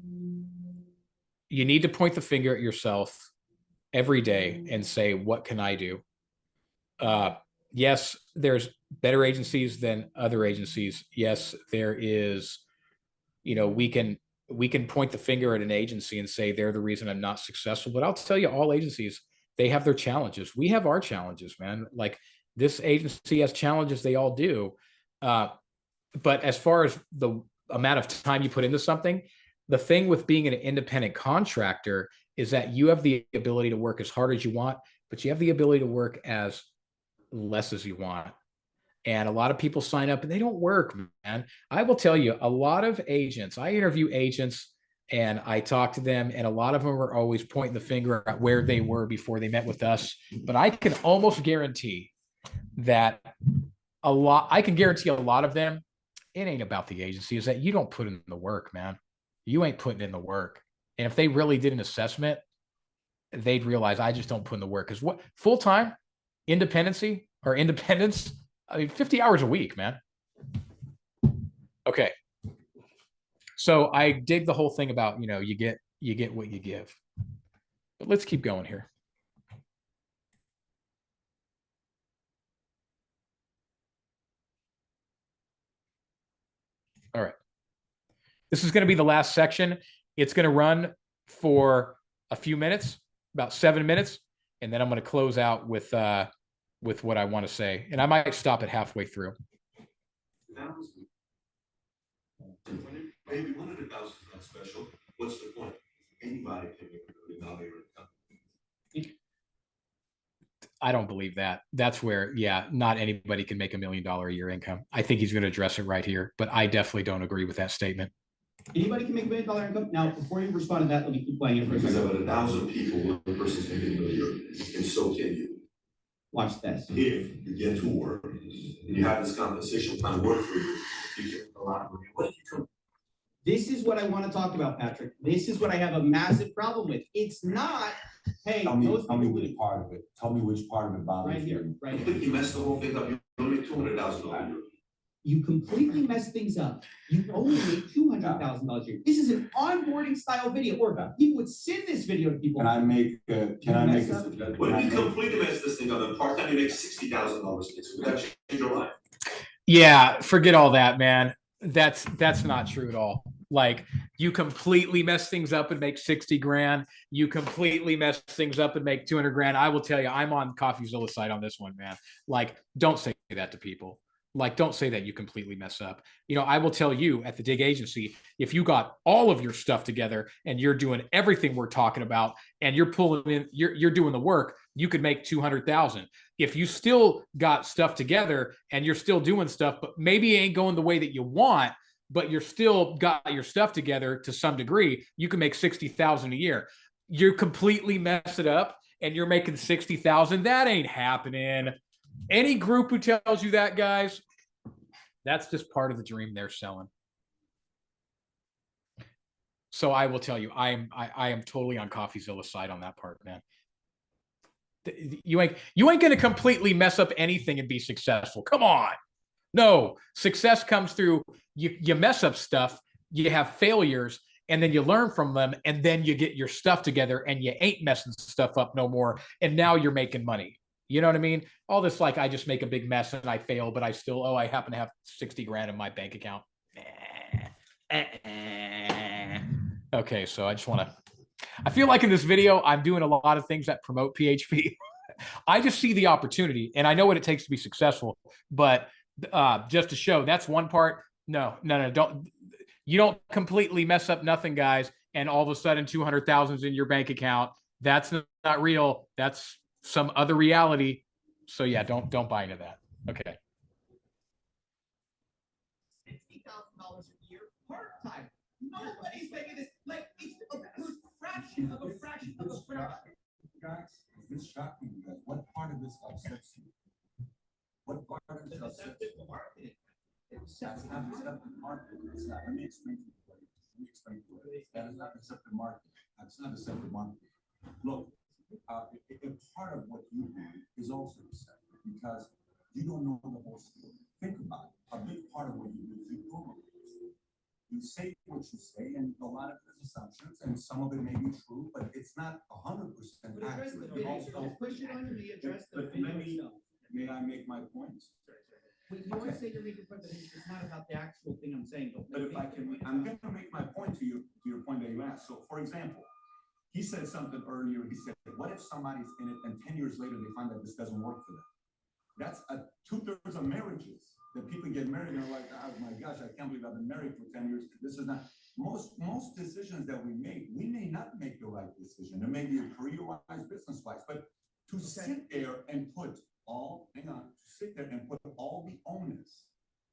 you need to point the finger at yourself every day and say, what can I do? Yes, there's better agencies than other agencies. Yes, there is, you know, we can point the finger at an agency and say they're the reason I'm not successful. But I'll tell you, all agencies, they have their challenges. We have our challenges, man. Like this agency has challenges, they all do. But as far as the amount of time you put into something, the thing with being an independent contractor is that you have the ability to work as hard as you want, but you have the ability to work as less as you want. And a lot of people sign up and they don't work, man. I will tell you, a lot of agents, I interview agents and I talk to them, and a lot of them are always pointing the finger at where they were before they met with us. But I can almost guarantee that a lot of them, it ain't about the agency, is that you don't put in the work, man. You ain't putting in the work. And if they really did an assessment, they'd realize I just don't put in the work. Because what full-time independence, I mean, 50 hours a week, man. Okay. So I dig the whole thing about, you know, you get what you give. But let's keep going here. All right. This is going to be the last section. It's going to run for a few minutes, about 7 minutes, and then I'm going to close out with what I want to say. And I might stop it halfway through. Maybe $100,000 is not special. What's the point? Anybody can make $1 million income. I don't believe that. That's where, yeah, not anybody can make $1 million a year income. I think he's going to address it right here, but I definitely don't agree with that statement. Anybody can make $1 million income. Now, before you respond to that, let me keep playing it for a Because second. of 1,000 people, one person's going to get $1 million, and so can you. Watch this. If you get to work and you have this compensation plan work for you, you get a lot of money. What if you come? This is what I want to talk about, Patrick. This is what I have a massive problem with. It's not, hey, Tell me those people which part of it. Tell me which part of it bothers right here, you. right I here. think you messed the whole thing up. You only make $200,000 a year. You completely messed things up. You only made $200,000 a year. This is an onboarding style video, or people would send this video to people. Can I make a suggestion? What if you completely mess this thing up and part-time you make $60,000 a year? Would that change your life? Yeah, forget all that, man. That's not true at all. Like, you completely mess things up and make 60 grand. You completely mess things up and make 200 grand. I will tell you, I'm on CoffeeZilla side on this one, man. Like, don't say that to people. Like, don't say that you completely mess up. You know, I will tell you at the Dig Agency, if you got all of your stuff together and you're doing everything we're talking about and you're pulling in, you're doing the work, you could make 200,000. If you still got stuff together and you're still doing stuff, but maybe it ain't going the way that you want, but you're still got your stuff together to some degree, you can make 60,000 a year. You completely mess it up and you're making 60,000. That ain't happening. Any group who tells you that, guys, that's just part of the dream they're selling. So I will tell you, I am totally on CoffeeZilla's side on that part, man. You ain't going to completely mess up anything and be successful. Come on. No, success comes through you mess up stuff, you have failures, and then you learn from them, and then you get your stuff together and you ain't messing stuff up no more. And now you're making money. You know what I mean? All this, like, I just make a big mess and I fail, but I still, I happen to have 60 grand in my bank account. Okay, so I just want to, I feel like in this video, I'm doing a lot of things that promote PHP. I just see the opportunity and I know what it takes to be successful, but just to show that's one part. No, you don't completely mess up nothing, guys. And all of a sudden 200,000 is in your bank account. That's not real. That's some other reality. So yeah, don't buy into that. Okay. $60,000 a year part-time. Nobody's making this, like, it's a fraction of a fraction of a fraction. Guys, is this shocking you guys? What part of this upsets you? What part of this upsets you? That's not deceptive marketing. It's not. Let me explain to you. That is not deceptive marketing. That's not deceptive marketing. Look, a part of what you do is also deceptive because you don't know the whole story. Think about it. A big part of what you do is you promote. You say what you say, and a lot of it is assumptions, and some of it may be true, but it's not 100% accurate. May I make my points? You always say you're making point, but it's not about the actual thing I'm saying. But if I can, I'm going to make my point to your point that you asked. So, for example, he said something earlier. He said, "What if somebody's in it, and 10 years later they find that this doesn't work for them?" That's 2/3 of marriages. That people get married and are like, "Oh my gosh, I can't believe I've been married for 10 years." This is not most decisions that we make. We may not make the right decision. It may be a career-wise, business-wise, but to sit there and put sit there and put all the onus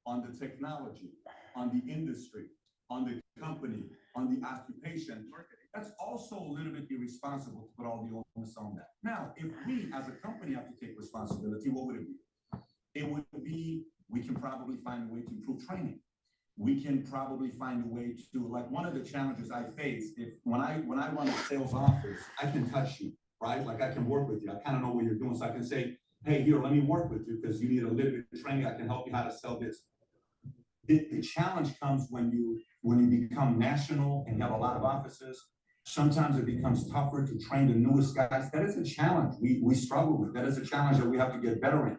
on the technology, on the industry, on the company, on the occupation, that's also a little bit irresponsible to put all the onus on that. Now, if we as a company have to take responsibility, what would it be? It would be, we can probably find a way to improve training. We can probably find a way to, like, one of the challenges I face, if when I run a sales office, I can touch you, right? Like, I can work with you. I kind of know what you're doing. So I can say, "Hey, here, let me work with you because you need a little bit of training. I can help you how to sell this." The challenge comes when you become national and you have a lot of offices. Sometimes it becomes tougher to train the newest guys. That is a challenge we struggle with. That is a challenge that we have to get better in.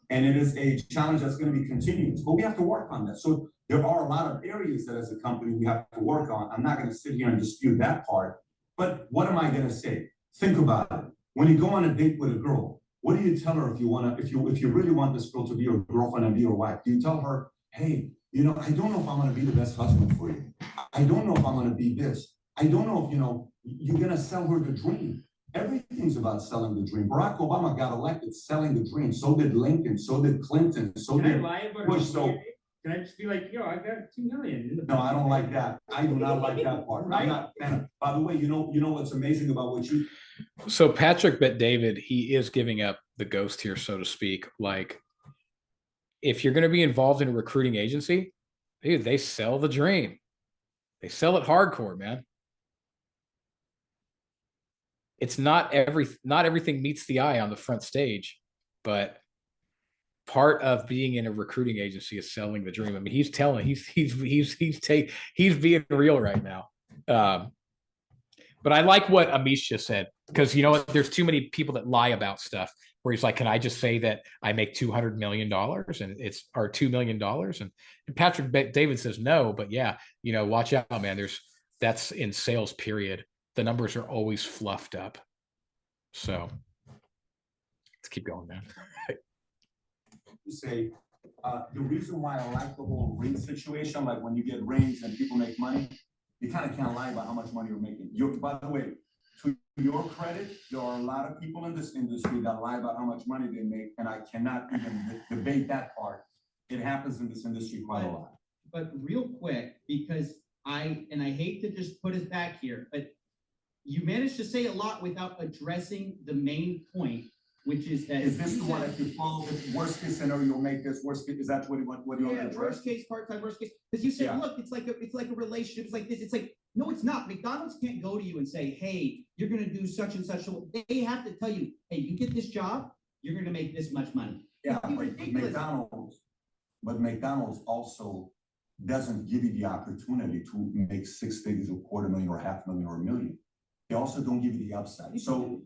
And it is a challenge that's going to be continuous, but we have to work on that. So there are a lot of areas that as a company we have to work on. I'm not going to sit here and dispute that part, but what am I going to say? Think about it. When you go on a date with a girl, what do you tell her if you really want this girl to be your girlfriend and be your wife? Do you tell her, "Hey, I don't know if I'm going to be the best husband for you. I don't know if I'm going to be this. I don't know if, you're going to sell her the dream." Everything's about selling the dream. Barack Obama got elected selling the dream. So did Lincoln. So did Clinton. So did Bush. So can I just be like, "Yo, I've got 2 million in the no, I don't like that. I do not like that part. Right? I'm not a fan of, by the way, you know what's amazing about what you. So Patrick Bet David, he is giving up the ghost here, so to speak. Like, if you're going to be involved in a recruiting agency, dude, they sell the dream. They sell it hardcore, man. It's not everything meets the eye on the front stage, but part of being in a recruiting agency is selling the dream. I mean, he's being real right now. But I like what Amish just said, because you know what, there's too many people that lie about stuff where he's like, can I just say that I make $200 million and it's or $2 million? And Patrick David says no, but yeah, you know, watch out, man. That's in sales period. The numbers are always fluffed up. So let's keep going, man. Say the reason why I like the whole ring situation, like when you get rings and people make money, you kind of can't lie about how much money you're making. By the way, to your credit, there are a lot of people in this industry that lie about how much money they make, and I cannot even debate that part. It happens in this industry quite a lot. But real quick, because I hate to just put us back here, but you managed to say a lot without addressing the main point, which is that is this the one that you follow? This worst case scenario, you'll make this worst case. Is that what you want? What you want to address? Worst case, part-time, worst case. Because you said, look, it's like a relationship. It's like this. It's like, no, it's not. McDonald's can't go to you and say, hey, you're going to do such and such. They have to tell you, hey, you get this job, you're going to make this much money. Yeah, but McDonald's also doesn't give you the opportunity to make 6 figures, $250,000 or $500,000 or $1 million. They also don't give you the upside. So.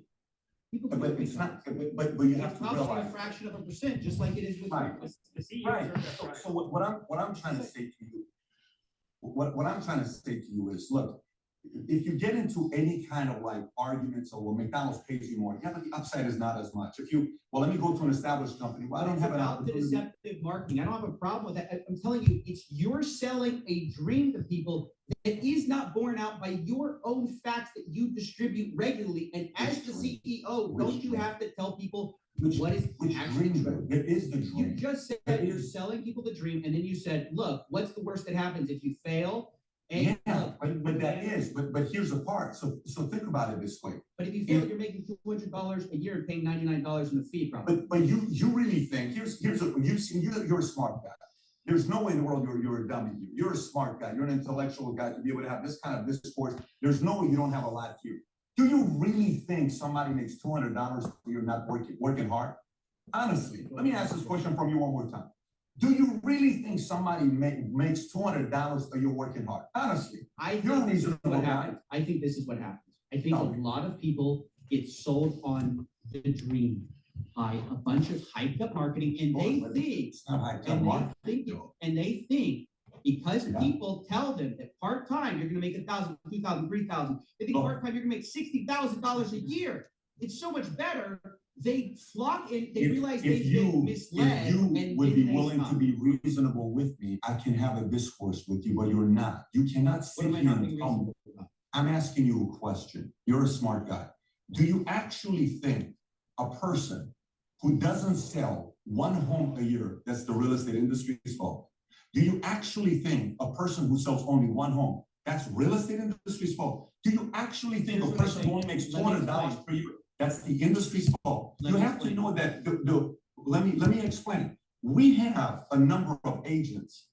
But it's not. But you have to realize a fraction of a percent, just like it is with The CEO. right. So what I'm trying to say to you, what I'm trying to say to you is, look, if you get into any kind of like arguments or well, McDonald's pays you more, yeah, but the upside is not as much. If you let me go to an established company. Well, I don't have an opportunity. The deceptive marketing. I don't have a problem with that. I'm telling you, you're selling a dream to people that is not borne out by your own facts that you distribute regularly. And as the CEO, don't you have to tell people what is actually true? It is the dream. You just said you're selling people the dream, and then you said, look, what's the worst that happens if you fail? And but that is, but here's the part. So think about it this way. But if you fail, you're making $200 a year and paying $99 in the fee, probably. But you really think you're a smart guy. There's no way in the world you're a dummy. You're a smart guy. You're an intellectual guy to be able to have this kind of discourse. There's no way you don't have a lot here. Do you really think somebody makes $200 a year not working hard? Honestly, let me ask this question from you one more time. Do you really think somebody makes $200 a year working hard? Honestly, I think this is what happens. I think this is what happens. I think a lot of people get sold on the dream by a bunch of hyped up marketing, and they think because people tell them that part-time you're going to make $1,000, $2,000, $3,000. They think part-time you're going to make $60,000 a year. It's so much better. They flock in. They realize they've been misled. If you would be willing to be reasonable with me, I can have a discourse with you, but you're not. You cannot sit here and tell me. I'm asking you a question. You're a smart guy. Do you actually think a person who doesn't sell one home a year, that's the real estate industry's fault? Do you actually think a person who sells only one home, that's real estate industry's fault? Do you actually think a person who only makes $200 per year, that's the industry's fault? You have to know that. Let me explain. We have a number of agents.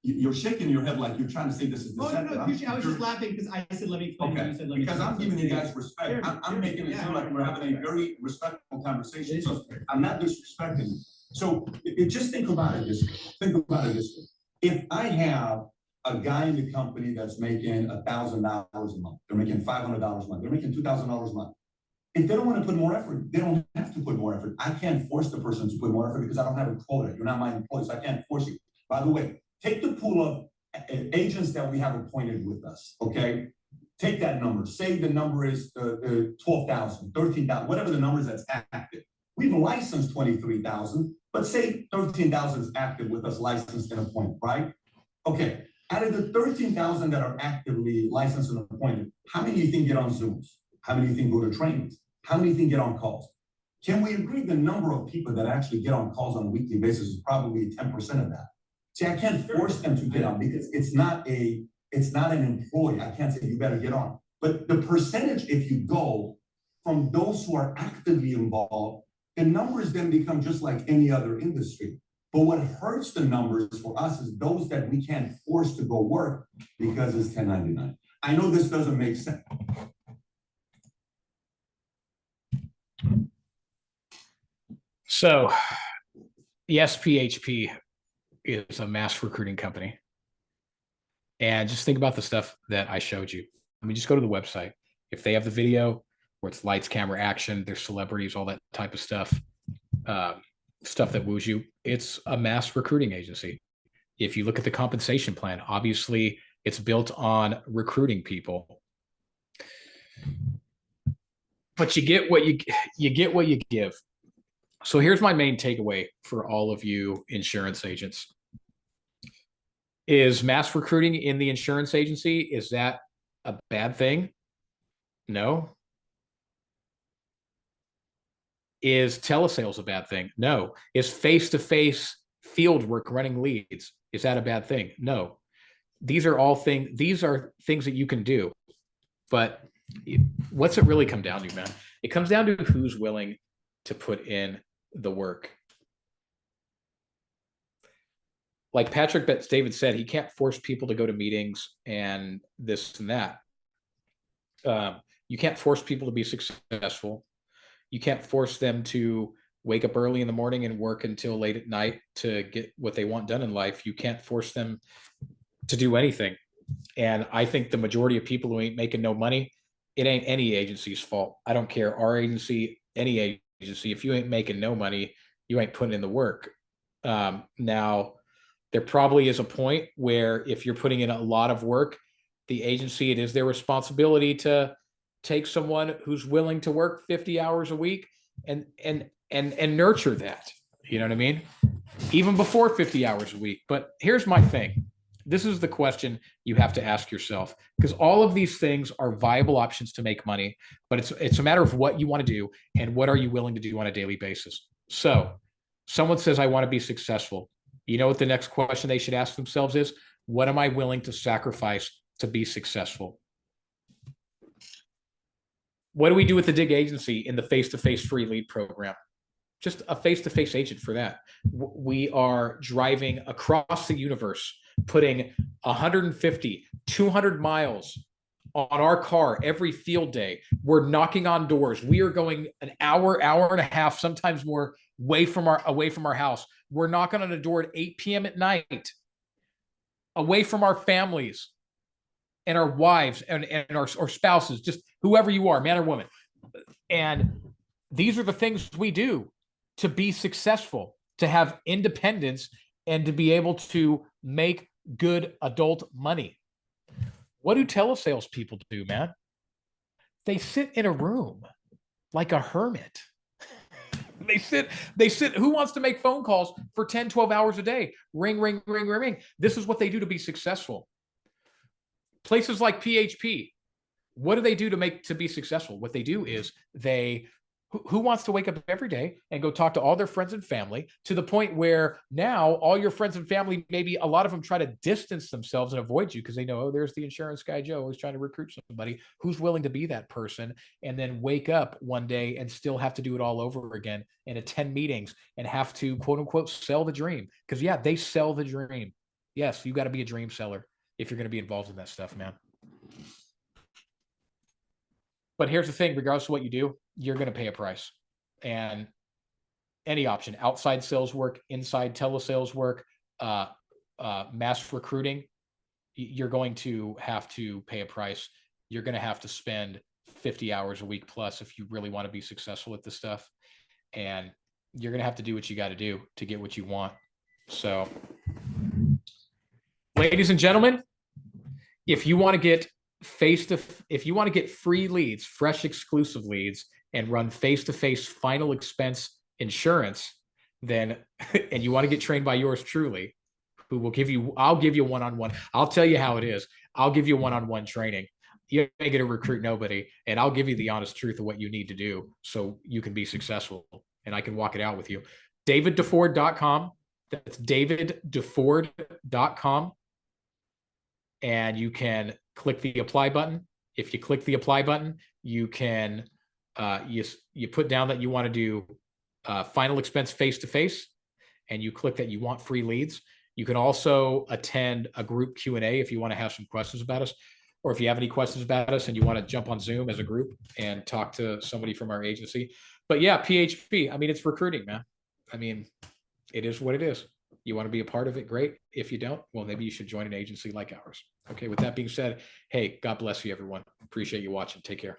You're shaking your head like you're trying to say this is deceptive. No, I was just laughing because I said, let me explain. Okay, You said, let me because I'm giving you guys respect. I'm making it sound like we're having a very respectful conversation. So I'm not disrespecting you. So just think about it this way. Think about it this way. If I have a guy in the company that's making $1,000 a month, they're making $500 a month, they're making $2,000 a month. If they don't want to put more effort, they don't have to put more effort. I can't force the person to put more effort because I don't have a quota. You're not my employee, so I can't force you. By the way, take the pool of agents that we have appointed with us, okay? Take that number. Say the number is 12,000, 13,000, whatever the number is that's active. We've licensed 23,000, but say 13,000 is active with us, licensed and appointed, right? Okay, out of the 13,000 that are actively licensed and appointed, how many do you think get on Zooms? How many do you think go to trainings? How many do you think get on calls? Can we agree the number of people that actually get on calls on a weekly basis is probably 10% of that? See, I can't force them to get on because it's not an employee. I can't say you better get on. But the percentage, if you go from those who are actively involved, the numbers then become just like any other industry. But what hurts the numbers for us is those that we can't force to go work because it's 1099. I know this doesn't make sense. So Yes, PHP is a mass recruiting company. And just think about the stuff that I showed you. I mean, just go to the website. If they have the video where it's lights, camera, action, there's celebrities, all that type of stuff, stuff that woos you, it's a mass recruiting agency. If you look at the compensation plan, obviously it's built on recruiting people. But you get what you get what you give. So here's my main takeaway for all of you insurance agents. Is mass recruiting in the insurance agency, is that a bad thing? No. Is telesales a bad thing? No. Is face-to-face field work, running leads, is that a bad thing? No. These are things that you can do. But what's it really come down to, man? It comes down to who's willing to put in the work. Like Patrick Bet-David said, he can't force people to go to meetings and this and that. You can't force people to be successful. You can't force them to wake up early in the morning and work until late at night to get what they want done in life. You can't force them to do anything. And I think the majority of people who ain't making no money, it ain't any agency's fault. I don't care, our agency, any agency, if you ain't making no money, you ain't putting in the work. Now, there probably is a point where if you're putting in a lot of work, the agency, it is their responsibility to take someone who's willing to work 50 hours a week and nurture that. You know what I mean? Even before 50 hours a week. But here's my thing. This is the question you have to ask yourself, because all of these things are viable options to make money, but it's a matter of what you want to do and what are you willing to do on a daily basis. So someone says, I want to be successful. You know what the next question they should ask themselves is, what am I willing to sacrifice to be successful? What do we do with the Dig agency in the face-to-face free lead program? Just a face-to-face agent for that. We are driving across the universe, putting 150, 200 miles on our car every field day. We're knocking on doors. We are going an hour, hour and a half, sometimes more away from our house. We're knocking on a door at 8 p.m. at night, away from our families and our wives and our spouses, just whoever you are, man or woman. And these are the things we do to be successful, to have independence, and to be able to make good adult money. What do telesales people do, man? They sit in a room like a hermit. They sit, who wants to make phone calls for 10, 12 hours a day? Ring, ring, ring, ring, ring. This is what they do to be successful. Places like PHP, what do they do to be successful? What they do is who wants to wake up every day and go talk to all their friends and family, to the point where now all your friends and family, maybe a lot of them try to distance themselves and avoid you because they know, oh, there's the insurance guy Joe who's trying to recruit somebody. Who's willing to be that person, and then wake up one day and still have to do it all over again and attend meetings and have to, quote unquote, sell the dream? Because yeah, they sell the dream. Yes, you got to be a dream seller if you're going to be involved in that stuff, man. But here's the thing, regardless of what you do, you're going to pay a price. And any option, outside sales work, inside telesales work, mass recruiting, you're going to have to pay a price. You're going to have to spend 50 hours a week plus if you really want to be successful at this stuff. And you're going to have to do what you got to do to get what you want. So, ladies and gentlemen, if you want to get free leads, fresh exclusive leads, and run face-to-face final expense insurance, then and you want to get trained by yours truly, who will I'll give you one-on-one. I'll tell you how it is. I'll give you one-on-one training. You ain't going to recruit nobody, and I'll give you the honest truth of what you need to do so you can be successful, and I can walk it out with you. DavidDuford.com. That's DavidDuford.com. And you can click the apply button. If you click the apply button, you can you put down that you want to do final expense face-to-face, and you click that you want free leads. You can also attend a group Q&A if you want to have some questions about us, or if you have any questions about us and you want to jump on Zoom as a group and talk to somebody from our agency. But yeah, PHP, I mean, it's recruiting, man. I mean, It is what it is. You want to be a part of it, great. If you don't, well, maybe you should join an agency like ours. Okay, with that being said, hey, God bless you, everyone. Appreciate you watching. Take care.